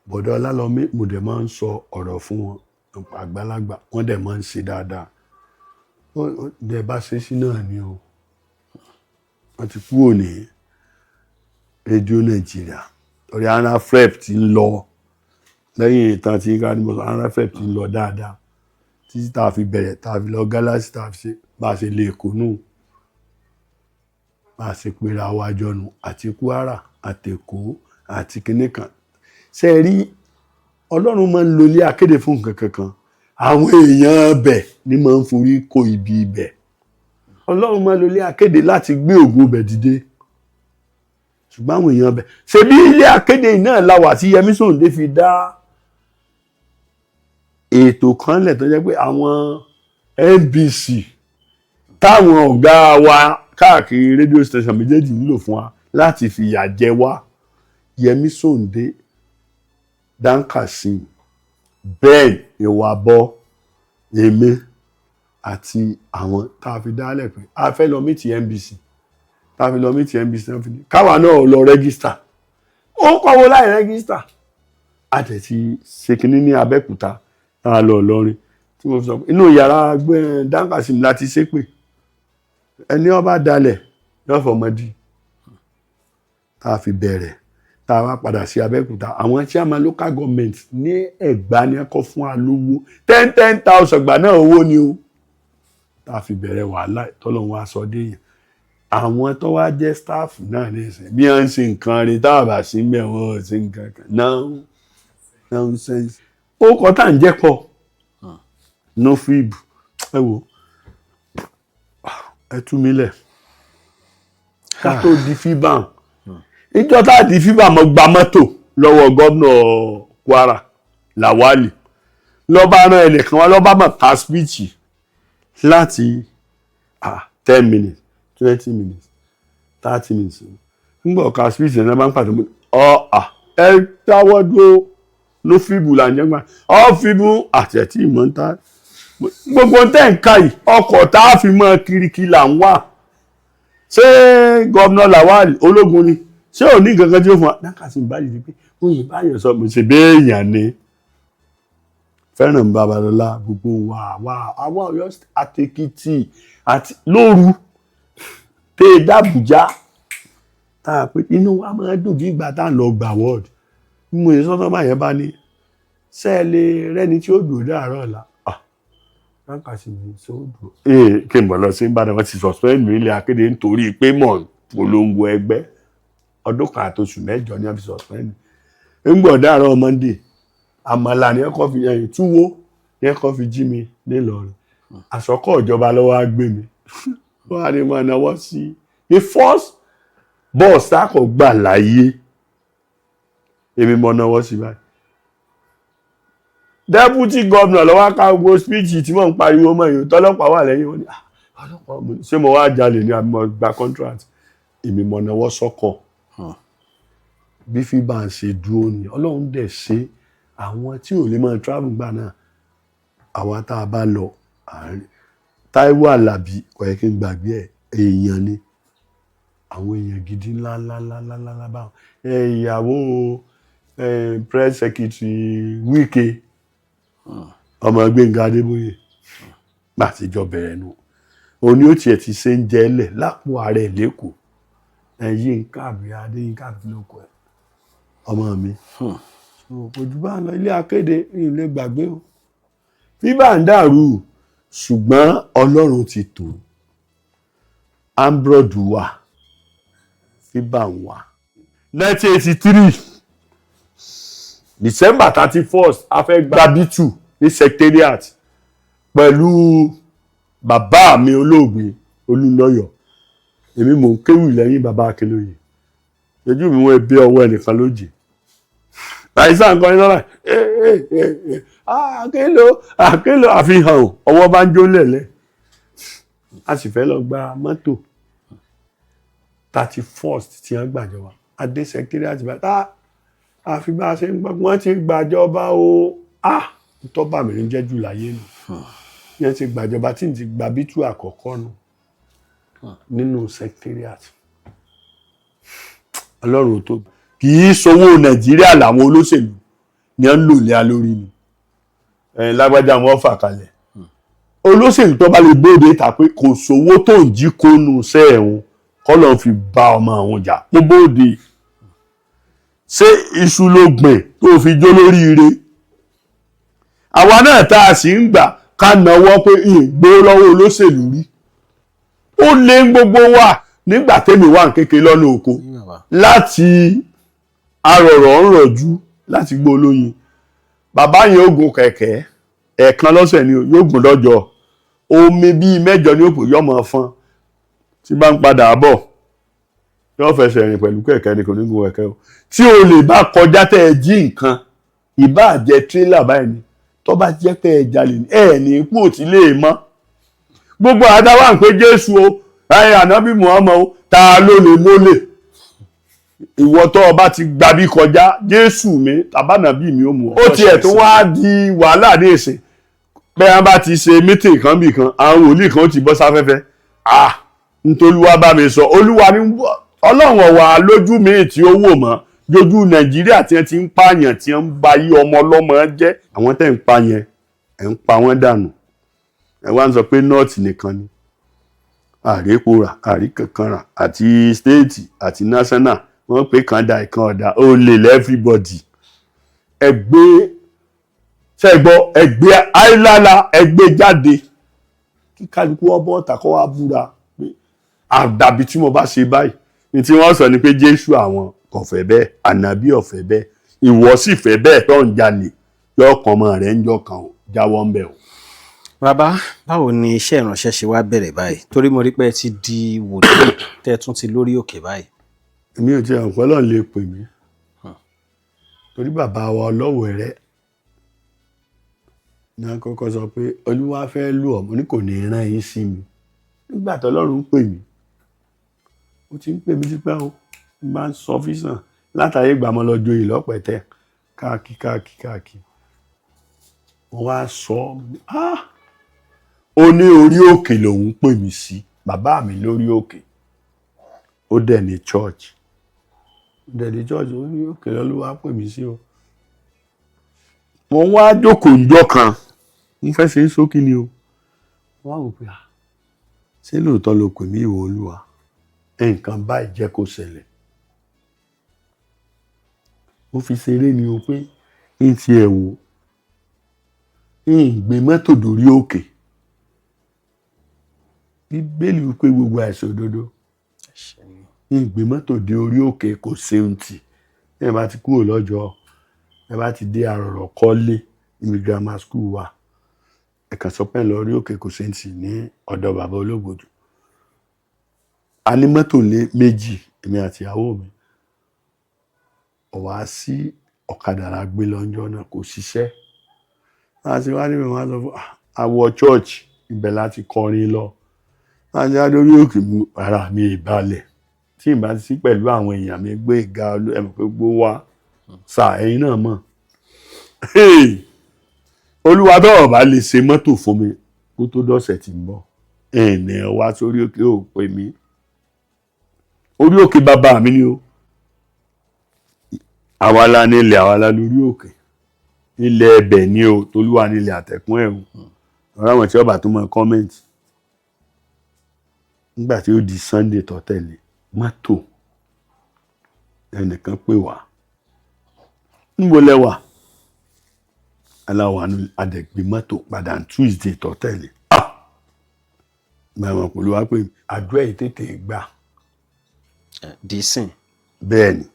bọ̀dọ̀ Ọlálọ́mí mo dẹ̀ máa ń sọ ọ̀rọ̀ fún wọn nípa àgbàlagbà wọ́n dẹ̀ máa ń ṣe dáadáa dẹ̀ bá ṣe sí náà ni o wọ́n ti kúrò ní rédíò Nàìjíríà torí ANAFREP ti ń lọ lẹ́yìn ìtàn tí kádìmọ̀ ANAFREP ti ń lọ dáadáa títí tá a fi bẹ̀rẹ̀ tá a fi lọ Galaxy tá a fi ṣe bá a ṣe lè kónú bá a ṣe pera wájọ nù àti Kwara àtẹ̀kọ́ àti kinní kan ṣe rí Ọlọ́run máa ń lo ilé akéde fún nǹkan kankan àwọn èèyàn bẹ̀ ni máa ń forí kó ibi ibẹ̀ Ọlọ́run máa ń lo ilé akéde láti gbé ògo bẹ̀ dìde ṣùgbọ́n àwọn èèyàn bẹ̀ ṣe bí ilé akéde náà la wà tí Yẹmí Sòǹdé fi dá ètò kan lẹ̀ tó jẹ́ pé àwọn NBC táwọn ọ̀gá wa káàkiri rédíò station méjèèjì nílò fún wa láti fìyà jẹ wá Yẹmí Sòǹdé Dankasim Ben Ìwàbọ̀ èmi àti àwọn tá a fi dálẹ̀ pé a fẹ́ lọ mítì NBC tá a fi lọ mítì NBC náà fi ní káwa náà lọ rẹ́gísítà ó kọ́wọ́ láì rẹ́gísítà a tẹ̀ ti ṣèkínní ní Abẹ́òkúta tá a lọ Ìlọrin tí mo fi sọ pé inú yàrá Dankasim láti ṣépè ẹni ọba dalẹ̀ yóò fọmọdí tá a fi bẹ̀rẹ̀ tá a wá padà sí Abẹ́òkúta àwọn chairman local government ní Ẹ̀gbá ní ẹ̀kọ́ fún wa lówó 10,000 gbà náà owó ni o tá a fi bẹ̀rẹ̀ wàhálà tọ́lọ́run wá sọ dé yẹn àwọn tó wá jẹ́ staff náà ní ìsìn bí wọ́n ń ṣe nǹkan rí tá a bá sí mẹ́wọ́n ṣe nǹkan kan nonsense ó kọ́ tá à ń jẹ́ pọ̀ no fib ẹ wo ẹ tú mi lẹ̀ ká tó di fíbàn ìjọ tá a di fíbàn mo gba mọ́tò lọ́wọ́ gómìnà Kwara Lawali lọ́ba rán ẹnìkan wá lọ́ba mọ̀ ká speech láti 10 minutes 20 minutes 30 minutes nígbà ọ̀ka speech náà bá ń pàtó ẹ táwọ́ dúró ló fíbù là ń jẹ́ gbà ọ́ fíbù àtẹ̀tí ìmọ̀ ń ta gbogbo tẹ́ ń ká yìí ọkọ̀ tá a fi mọ́ kirikí là ń wà ṣé gómìnà Lawal ológun ni ṣé ò ní gangan tí ó fún wa Dankasim báyìí di pé oyin báyọ̀ sọ mo ṣe béèyàn ni Fẹ́ràn Babalọ́lá gbogbo àwa Ọ̀yọ́ àtẹkìtì àti lóru tẹ dàbújá tá a pé inú wa máa dùn bí ìgbà tá à ń lọ gbà wọ́ọ̀dù mo yẹ sọ́tọ́ báyẹn bá ní sẹ́ẹ̀lẹ̀ rẹ́ni tí ó dùn dáàárọ̀ ọ̀la Dankasim sódò kí n bọ̀ lọ sí Ìbàdàn wọn ti suspend mi ilé akéde nítorí pé mọ̀ polongo ẹgbẹ́ ọdún kan àtòṣù mẹ́jọ ní wọ́n fi suspend ń gbọ̀ dáàárọ̀ Monday àmàlà ní ẹ̀kọ́ fi túwó ní ẹ̀kọ́ fi jí mi nílọrin àsọkọ̀ ìjọba lọ́wọ́ á gbé mi wọ́n á ní máa náwó sí the first bus sákọ̀ gbà láyé èmi mọ̀ náwó sí báyìí deputy governor lọ́wọ́ ká gbogbo speech tí mò ń pariwo mọ́ èyí tọ́lọ́pàá wà lẹ́yìn wọn ni ọlọ́pàá ṣé mo wá jalè ní àbí mo gba contract èmi mọ̀ náwó sọ́kọ̀ bí fíbà ń ṣe dúró ni Ọlọ́run dẹ̀ ṣe àwọn tí ò lè máa travel gbà náà àwa tá a bá lọ Táíwò Àlàbí kò yẹ kí n gbàgbé èèyàn ni àwọn èèyàn gidi ńláńláńláńlá báwọn ìyàwó press secretary Wike ọmọ Gbénga Adébóyè láti jọ bẹ̀rẹ̀ nù òní ó tiẹ̀ ti ṣe ń jẹ́lẹ̀ lápò ààrẹ lẹ́kọ̀ọ́ Yínká Adéyínká àbílòkọ ẹ̀ ọmọ mi ojú bá ń lọ ilé akéde ilé gbàgbé o bíbá ń dàrú ṣùgbọ́n Ọlọ́run ti tò ambrodu wà fíbà ń wà 1983 December 31st a fẹ́ gba bítù ní secretariat pẹ̀lú bàbá mi olóògbé Olúnlọ́yọ̀ èmi mò ń kéwì lẹ́yìn bàbá Akínlóye ojú mi wọ́n bí ọwọ́ ẹnìkan lójì àìsàn nǹkan ní lọ́la àkélò àfihàn ọwọ́ bá ń jó lẹ̀lẹ́ a sì fẹ́ lọ gba mọ́tò 31st tí wọ́n gbàjọba adé secretariat bàtà àfi bá a ṣe ń gbọ́ wọ́n ti gbàjọba o tọ́ba mi ń jẹ́ jù láyé nù yẹn ti gbàjọba tí n ti gba bítú àkọ́kọ́ nù nínú secretariat ọlọ́run tó kì í sowó nàìjíríà làwọn olóṣèlú ni wọ́n ń lò lé a lórí ni lágbájá wọn fà kalẹ̀ olóṣèlú tó bá lè gbóde ta pé kò sówó tó ń jí kónú sẹ́ẹ̀hún kọ́ lọ́n fi bá ọmọ àwọn jà kó bóde ṣé iṣu ló gbìn tó fi jó lóríire àwa náà tá a sì ń gbà ká náwó pé ìgbó lọ́wọ́ olóṣèlú rí ó lé gbogbo wa nígbà tẹ́mi wà kékeré lọ́nà oko láti arọ̀rọ̀ ń rọ̀jú láti gbó olóyin bàbá yẹn ó gun kẹ̀kẹ́ ẹ̀ẹ̀kan lọ́sẹ̀ ni yóò gùn lọ́jọ́ omi bíi 8 ní òpó yọmọ fún tí bá ń padà bọ̀ yóò fẹsẹ̀ rìn pẹ̀lú kẹ̀kẹ́ ni kò ní gun kẹ̀kẹ́ o tí o lè bá kọjá tẹ́ ẹ jí nǹkan ìbá jẹ́ tírélà báyìí ni tó bá jẹ́ pé ẹ jalè ní ẹ ní ipò tí lè mọ́ gbogbo àdáwà ń pé Jésù o ayé ànábì Muhammad o ta ló lè mólè ìwọ tó o bá ti gbà bí kọjá Jésù mi tàbánàbí mi ó mú ọ. ó tiẹ̀ tó wá di wàhálà ní ìsìn bẹ́ẹ̀ bá ti ṣe mítìn kan bì kan àwọn wòlíì kan ó ti bọ́ sáfẹ́fẹ́ ntolúwa bá mi sọ olúwa ní ọlọ́run ọ̀wà lójú mi tí ó wò mọ́ jójú Nàìjíríà tí wọ́n ti ń pààyàn tí wọ́n ń ba yí ọmọ ọlọ́mọ jẹ́ àwọn tẹ́ ń pa yẹn ẹ̀ ń pa wọ́n dànù ẹ̀ wá ń sọ pé nọ́ọ̀tì nìkan ni àríkòrà àríkankanrà àti stéètì àti national wọ́n pé kan da ìkan ọ̀dà ó lè lẹ́ everybody ẹgbẹ́ ṣẹ́gbọ́ ẹgbẹ́ àìlála ẹgbẹ́ jáde kí kálukú ọbọ̀ ọ̀tà kọ́ wá búra pé àdàbí tí mo bá ṣe báyìí ní tí wọ́n sọ ni pé Jésù àwọn kò fẹ́ bẹ́ẹ̀ ànábì ò fẹ́ bẹ́ẹ̀ ìwọ sì fẹ́ bẹ́ẹ̀ tó ń jalè yọkàn ọmọ rẹ̀ ń jọkàn ó jáwọ́ ń bẹ̀ o. bàbá báwo ni iṣẹ́ ìránṣẹ́ ṣe wá bẹ̀rẹ̀ báyìí torí mo rí pé ẹ ti di wòlíì tẹ́ tún ti lórí òkè báyìí. èmi ò tiẹ̀ ọ̀pọ̀ lọ́n lè pè mí torí bàbá wa Ọlọ́wẹ̀rẹ́ ní àkọ́kọ́ sọ pé Olúwa fẹ́ lù ọ́ mo ní kò ní rán yín sí mi nígbà tó Ọlọ́run pè mí ó ti ń pè mí sípẹ́ o bá ń sọ físàn látàrí ìgbàmọ́ lọ́jọ́ yìí lọ́pẹ̀tẹ́ káàkiri wọ́n wá sọ ó ní orí òkè lòun pè mí sí bàbá mi lórí òkè ó dẹ̀ ní church orí òkè lọ́lúwa pè mí sí o wọ́n wá jókòó ńjọ́ kan ń fẹ́ ṣe é sókè ni o wọ́n á wò pé ṣé lóòótọ́ ló pè mí ìwọ Olúwa nǹkan báyìí jẹ́ kó ṣẹlẹ̀ ó fi ṣeré ni o pé ń ti ẹ̀ wò ń gbé mọ́tò dórí òkè Bíbélì wípé gbogbo àìsàn òdodo ń gbé mọ́tò dé orí òkè kò ṣeun tì ẹ bá ti kúrò lọ́jọ́ ẹ bá ti dé Àrọ̀rọ̀ Kọ́lé níbi grammar school wa ẹ kàn sọ pé lọ orí òkè kò ṣeun tì ní ọ̀dọ̀ bàbá Ológbòdù a ní mọ́tò méjì èmi àti ìyàwó mi ọ̀wá sí ọ̀kadà la gbé lọ́jọ́ náà kò ṣiṣẹ́ láti wá níbi wọn sọ fún àwọ̀ church ibẹ̀ láti kọrin lọ láti wá lórí òkè mú ara mi ìbalẹ̀ tí ìbá ti sí pẹ̀lú àwọn èèyàn mi gbé ìga ẹ̀mọ̀ pé gbó wá sà ẹ̀yin náà mọ̀ Olúwa tó bá lè ṣe mọ́tò fún mi kó tó dọ̀sẹ̀ tí ń bọ̀ ẹ̀ẹ̀nì wá sórí òkè ò pè mí orí òkè bàbá mi ni o àwàlá nílẹ̀ àwàlá lórí òkè ilẹ̀ ẹbẹ̀ ni o tolúwa nílẹ̀ àtẹ̀kún ẹ̀hún ọ̀rọ̀ àwọn tí ọba tó mọ kọ́mẹ́ǹtì nígbà tí ó di Sunday tó tẹ̀lé mọ́tò ẹnìkan pè wá níbo lẹ́wà aláwọ̀ adẹ̀gbé mọ́tò padà Tuesday tó tẹ̀lé gbàmọ̀ pẹ̀lú wá pé àdúrà yìí tètè gbà dísìn bẹ́ẹ̀ ni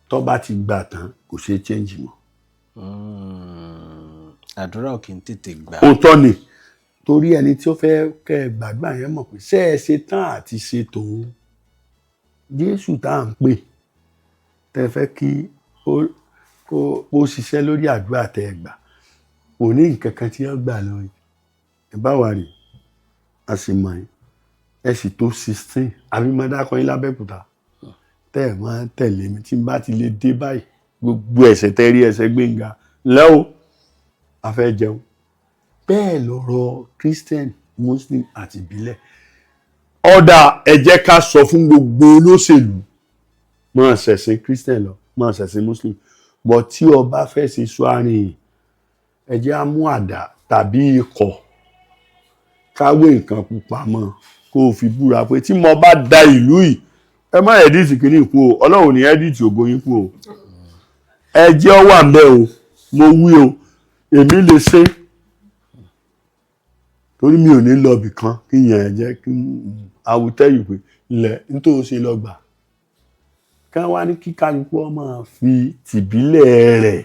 tó bá ti gbà tán kò ṣe change mọ́. àdúrà ò kì í tètè gbà. òótọ́ ni torí ẹni tí ó fẹ́ kẹ́ ẹ gbàgbà yẹn mọ̀ pé ṣé ẹ ṣe tán àti ṣe tòun Jésù tá à ń pè tẹ́ fẹ́ kí ó ṣiṣẹ́ lórí àdúrà tẹ́ ẹ gbà kò ní nǹkan kan tí wọ́n gbà lọ ẹ bá wà rí a sì mọ̀ yín ẹ sì tó 16 àbí máa dákọ yín lábẹ́kúta tẹ́ ẹ̀ máa tẹ̀lé mi tí n bá ti lè dé báyìí gbogbo ẹ̀ṣẹ̀ tẹ́ rí ẹ̀ṣẹ̀ Gbénga lẹ́wọ̀ a fẹ́ jẹun bẹ́ẹ̀ lọ̀rọ̀ Christian Muslim àti ìbílẹ̀. Ọ̀dà ẹ jẹ́ ká sọ fún gbogbo olóṣèlú máa ṣẹ̀sìn Christian lọ máa ṣẹ̀sìn Muslim bọ̀ tí o bá fẹ́ ṣe swarin ẹ jẹ́ á mú àdá tàbí ikọ̀ káwé nǹkan pupa mọ́ kó o fi búra pé tí mo bá da ìlú yìí ẹ má ẹ̀díìtì kìíní kú o Ọlọ́run ní ẹ̀díìtì ògo yín kú o ẹ jẹ́ ọ wà ń bẹ́ o mo wí o èmi lè ṣe torí mi ò ní lọ ibì kan kí yẹn ẹ jẹ́ kí àwùtẹ́ yìí pé ilẹ̀ nítorí ṣe lọ gbà ká wá ní kíkálukú ọmọ fi tìbílẹ̀ rẹ̀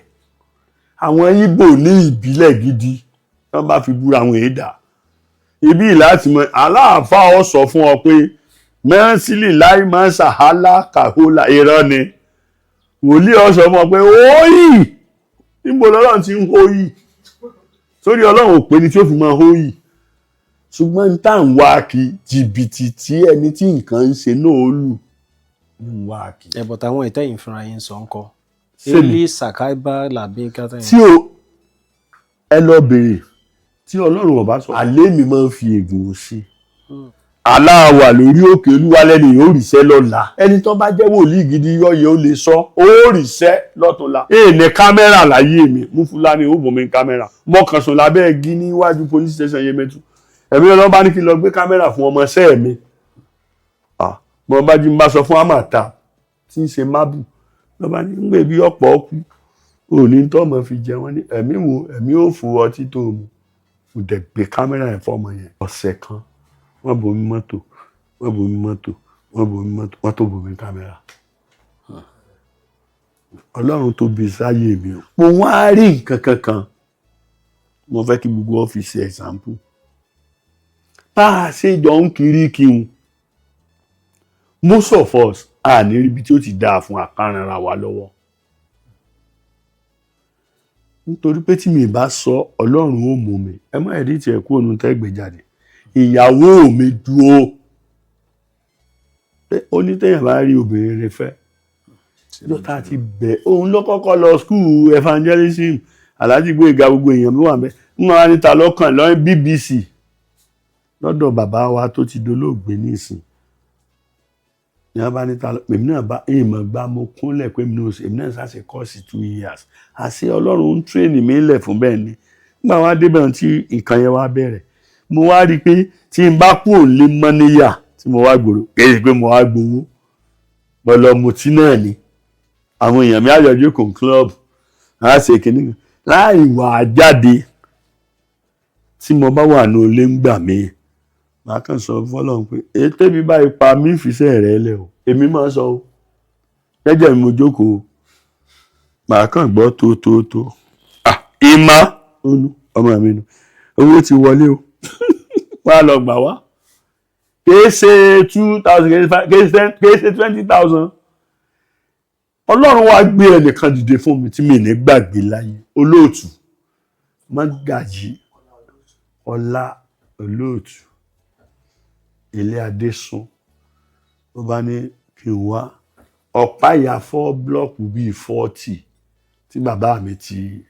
àwọn Ìgbò ní ìbílẹ̀ gidi wọ́n bá fi búra àwọn èèdà ibi láti mọ aláàfáà ọ sọ fún ọ pé mẹ́sílì láì máa ṣàhálà kàhólà irọ́ ni wòlíì ọ sọ fún ọ pé óyì níbo lọ́lọ́run ti ń hóyì sórí Ọlọ́run ò pé ní tí ó fi máa hóyì ṣùgbọ́n tá à ń wá kí jìbìtì tí ẹni tí nǹkan ń ṣe náà ó lù ń wá kí. ẹ̀bọ̀ táwọn ìtẹ́yìn fúnra yín sọ ń kọ́ eli sakaiba làbí kátà yẹn. tí o ẹ lọ bèrè tí Ọlọ́run ọba sọ alẹ́ mi máa ń fi ègùn sí aláwà lórí òkè olúwalẹ́ni yóò ríṣẹ́ lọ́la ẹni tó bá jẹ́ wòlíì gidi yọ̀yẹ̀ ó lè sọ ó ríṣẹ́ lọ́túnla ní kámẹ́rà láyé mi mú Fúlàní ó bò mí kámẹ́rà mo kàn sùn lábẹ́ igi níwájú police station Yemẹtu ẹ̀mí Ọlọ́run bá ní kí n lọ gbé kámẹ́rà fún ọmọ ṣẹ́ mi mo bá jí n bá sọ fún amata tí ń ṣe mábù lọ́ba ní ń gbé bí ọ̀pọ̀ ọkú òní tó ọmọ fi jẹ wọ́n ní ẹ̀mí ò fò ọtí tó mu kò dẹ̀ gbé kámẹ́rà yẹn fọ́mọ yẹn ọ̀sẹ̀ kan wọ́n bomi mọ́tò wọ́n tó bomi kámẹ́rà Ọlọ́run tó bí sáyé mi o mo wá rí nǹkan kankan mo fẹ́ kí gbogbo ọ́fíìsì ẹ̀sàmpù bá a ṣe jọ ń kiri kí n most of us a ní ibi tí ó ti dáa fún àkàrànra wa lọ́wọ́ nítorí pé tí mi bá sọ Ọlọ́run ó mú mi ẹ má ẹ̀rí tiẹ̀ kú òun tẹ́gbẹ̀ jáde ìyàwó mi dúró ó ní téèyàn bá rí obìnrin rẹ̀ fẹ́ lọ́tà ti bẹ̀ òun ló kọ́kọ́ lọ skul evangelism Alhaji Gbóyèga gbogbo èèyàn ló wà mẹ́ ń wá níta lọ́kàn lọ́yìn BBC lọ́dọ̀ bàbá wa tó ti dolóògbé nísìn ní a bá níta èmi náà bá èèmọ̀ gbá mo kúnlẹ̀ pé èmi náà ṣàṣe kọ́ọ̀sì 2 years àṣẹ Ọlọ́run ń tírèènì mi lẹ̀ fún bẹ́ẹ̀ ni nígbà wá débẹ̀ tí nǹkan yẹn wá bẹ̀rẹ̀ mo wá rí i pé tí n bá kú òun lé mọ́ níyà tí mo wá gbòòrò kéde pé mo wá gbowó mo lọ mutí náà ni àwọn èèyàn mi àjọjú kò club á ṣe kìíní láì wà jáde tí mo bá wà ní olé ń gbà mí màá kàn sọ fọ́lọ́run pé ètè mi báyìí pa mí ìfisẹ́ rẹ̀ lẹ̀ o èmi máa sọ o jẹ́jẹ́ mi mo jókòó màá kàn gbọ́ tó ìmọ̀ ọmọ mi nu owó ti wọlé o wá lọ gbà wá kìí ṣe 2,000 kìí ṣe 20,000 Ọlọ́run wá gbé ẹnìkan dìde fún mi tí mi ní gbàgbé láyé olóòtú Mọ́gàjí Ọlá olóòtú Ilé Adésùn ó bá ní kí n wá ọ̀pá ìyá 4 blọ́ọ̀kù bíi 40 tí bàbá mi ti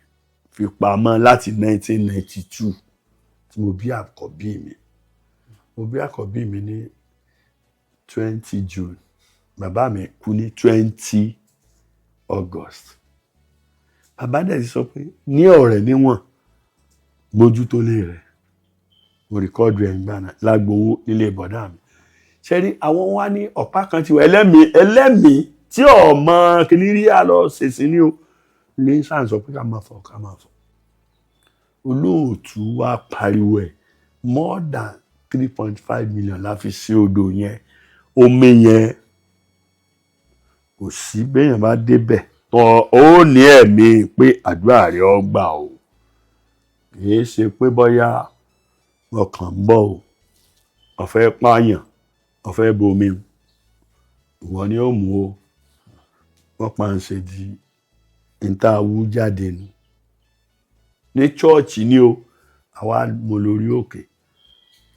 fi pamọ́ láti 1992 tí mo bí àkọ́bí mi ní 20 June bàbá mi kú ní 20 August bàbá dẹ̀ ti sọ pé ní ọ̀rẹ́ níwọ̀n mójútó lé rẹ̀ mo rìkọ́dù ẹ̀ ń gbàna lágbowó nílé bọ̀dá mi ṣe rí àwọn wá ní ọ̀pá kan ti wà ẹlẹ́mìí tí ọmọ kìíní rí àlọ́ ṣèṣì ní o ní sáà sọ pé ká máa fọ olóòtú wá pariwo ẹ̀ more than 3.5 million la fi sí odò yẹn omi yẹn kò sí béèyàn bá débẹ̀ tọ́ ó ní ẹ̀mí pé àdúrà rẹ̀ ó gbà o kìí ṣe pé bóyá ọkàn ń bọ̀ o ọ̀fẹ́ pààyàn ọ̀fẹ́ bomi ìwọ ni ó mú o wọ́n pa ń ṣe di ìtawú jáde ni ní chọ́ọ̀chì ni o àwa mo lórí òkè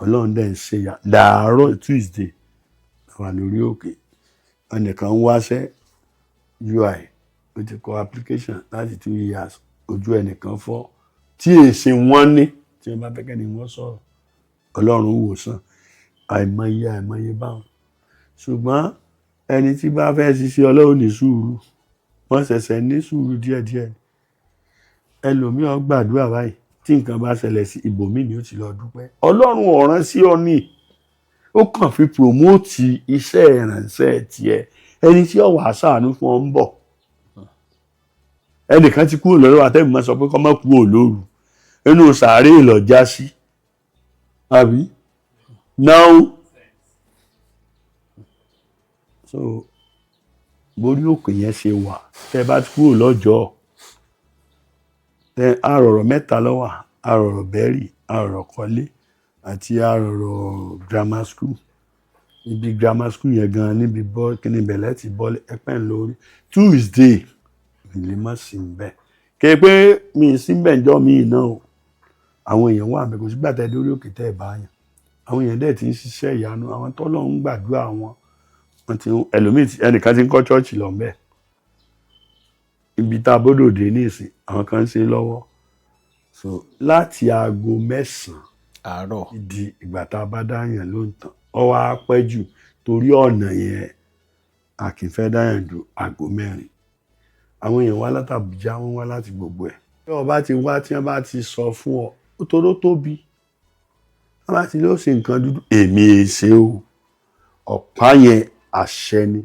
Ọlọ́run dẹ̀ ń ṣe ya dàárọ̀ Tuesday àwa lórí òkè ẹnìkan wáṣẹ́ UI ó ti kọ application láti 2 years ojú ẹnìkan fọ́ tí èsì wọ́n ní tí wọ́n bá fẹ́ kẹ́ni wọ́n sọ̀rọ̀ ọlọ́run wòsàn àìmọye báwọn ṣùgbọ́n ẹni tí bá fẹ́ ṣiṣẹ́ ọlọ́run ní sùúrù wọ́n ṣẹ̀ṣẹ̀ ní sùúrù díẹ̀díẹ̀ ẹlòmíì ó gbàdúrà báyìí tí nǹkan bá ṣẹlẹ̀ sí ibòmíì ni ó ti lọ dúpẹ́ ọlọ́run ọ̀ràn sí ọ ní ó kàn fi promote iṣẹ́ ìrànṣẹ́ tiẹ̀ ẹni tí ó wà ṣàánú fún ọ ń bọ̀ ẹnìkan ti kúrò lọ́wọ́ àtẹ́mi máa sọ pé kọ́ mọ́ kúrò lóru inú sàárè ìlọ́jà sí àbí now so borí òkè yẹn ṣe wà tẹ́ bá kúrò lọ́jọ́ tẹ́ àrọ̀rọ̀ mẹ́ta lọ́wà àrọ̀rọ̀ bẹ́rì àrọ̀rọ̀ kọ́lé àti àrọ̀rọ̀ grammar school ibi grammar school yẹn gan níbi bọ́ kí ni bẹ̀lẹ́ ti bọ́ ẹpẹ́ lórí Tuesday ilé má sí bẹ́ẹ̀ kí pé mi sí bẹ́ẹ̀ jọ́ mi náà o àwọn èèyàn wà bẹ́ẹ̀ kò sígbà tẹ́ dórí òkè tẹ́ ẹ̀ bá yàn àwọn èèyàn dẹ̀ ti ń ṣiṣẹ́ ìyanu àwọn tọ́lọ́ ń gbàdúrà wọn ti ẹlòmíì ẹnìkan ti ń kọ́ chọ́ọ̀chì lọ bẹ́ẹ̀ ibi tá a bọ́dọ̀ dé ní ìsìn àwọn kan ń ṣe lọ́wọ́ so láti aago 9 àárọ̀ di ìgbà tá a bá dáyàn ló ń tàn ọ wá pẹ́ jù torí ọ̀nà yẹn a kì í fẹ́ dáyàn ju aago 4 àwọn èèyàn wá láti Àbújá wọ́n wá láti gbogbo ẹ̀ tí wọ́n bá ti wá tí wọ́n bá ti sọ fún ọ ó toró tóbi wọ́n bá ti lọ ṣe nǹkan dúdú èmi èsè o ọ̀pá yẹn àṣẹ ni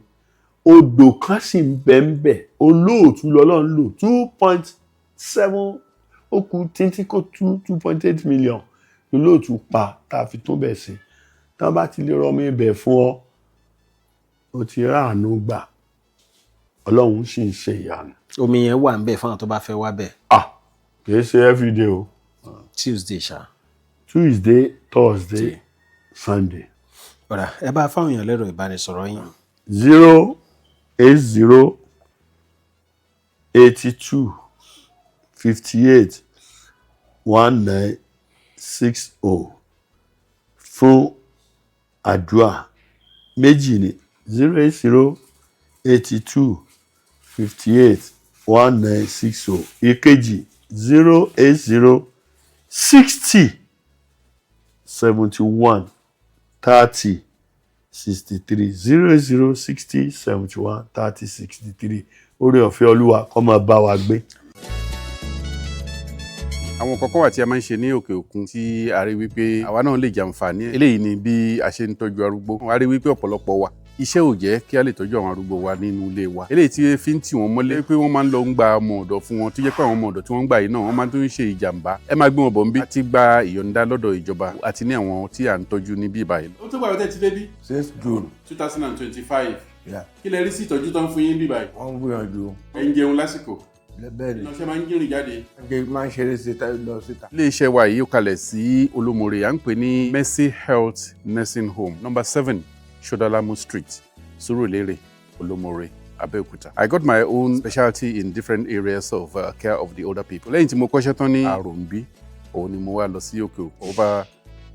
odò kan sì ń bẹ́ẹ̀ olóòtú lọ́lọ́run lò 2.7 ó kù títí kó 2.8 million olóòtú pa tá a fi tún bẹ̀ sí tá a bá ti lè rọmọ ibẹ̀ fún ọ ó ti ráàánú gbà ọlọ́run sì ń ṣe ìyanu. omi yẹn wà ń bẹ̀ fún àwọn tó bá fẹ́ wá bẹ̀. kìí ṣe everyday o. Tuesday ṣá. Tuesday, Thursday, Sunday. ọ̀rà ẹ bá fáwọn èèyàn lẹ́rọ ìbánisọ̀rọ̀ yín. 080 82 58 1960 fún àdúrà méjì ni 080 82 58 1960 ìkejì 080 60 71 30 63 00 60 71 30 63 oore ọ̀fẹ́ Olúwa kó máa bá wa gbé. àwọn kọ̀ọ̀kan wà tí a máa ń ṣe ní òkè òkun tí a rí wípé àwa náà lè jàǹfààní eléyìí ni bí a ṣe ń tọ́jú arúgbó a rí wípé ọ̀pọ̀lọpọ̀ wa iṣẹ́ ò jẹ́ kí a lè tọ́jú àwọn arúgbó wa nínú ilé wa eléyìí tí fi ń tì wọ́n mọ́lé pé wọ́n máa ń lọ ń gba ọmọ ọ̀dọ̀ fún wọn tó jẹ́ pé àwọn ọmọ ọ̀dọ̀ tí wọ́n ń gbà yìí náà wọ́n máa ń tún ṣe ìjàmbá ẹ máa gbé wọn bọ̀ ń bí àti gba ìyọ̀ǹda lọ́dọ̀ ìjọba àti ní àwọn tí à ń tọ́jú ní bí ìbàyìí. ó tó gbà wọ́n tẹ́ ti dé bí. 6 June 2025 kí lẹ rí sí ìtọ́jú tó ń fún yín bí báyìí. wọ́n ń gbìyànjú. ẹ ń jẹun lásìkò. bẹ́ẹ̀ni ìnáṣẹ́ máa ń jìnrìn jáde. ẹgbẹ́ máa ń ṣeré síta lọ síta. ilé-iṣẹ́ wa yìí ó kalẹ̀ sí Olómọ̀rè à ń pè ní Mercy Health Nursing Home No. 7 Shodalamu Street Surulere, Olomore, Abeokuta. I got my own specialty in different areas of care of the older people. Lẹ́yìn tí mo kọ́ṣẹ́ tán ní Àròǹbí, òun ni mo wá lọ sí òkè over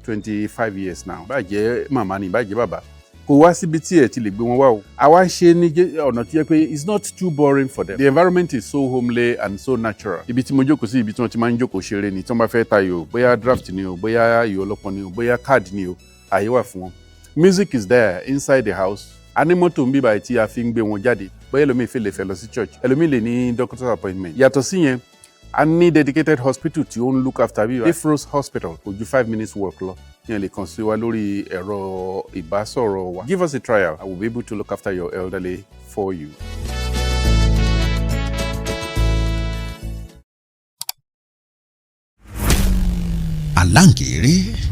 25 years now. Bájẹ́ màmá ni bájẹ́ bàbá. Kò wá síbi tí ẹ ti lè gbé wọn wá o. Àwa ṣe ní ọ̀nà tí yẹ pé it's not too boring for them. The environment is so homely and so natural. Ibi tí mo jókòó sí ibi tí wọ́n ti máa ń jókòó ṣeré ni tí wọ́n bá fẹ́ tayò bóyá draft ni o, bóyá ayò ọlọ́pọ́n ni o, bóyá card ni o, àyè wà fún wọn. Music is there inside the house. A ní mọ́tò ń bíbá tí a fi ń gbé wọn jáde bóyá ẹlòmíì lè fẹ́ lọ sí church ẹlòmíì lè ní doctor's appointment. Yàtọ̀ sí yẹn a ní dedicated hospital tí ó ń look after bíbá Ifros Hospital kò ju 5 minutes walk lọ tí yẹn lè kàn sí wa lórí ẹ̀rọ ìbásọ̀rọ̀ wa. Give us a trial. I will be able to look after your elderly for you. Àláǹkèrè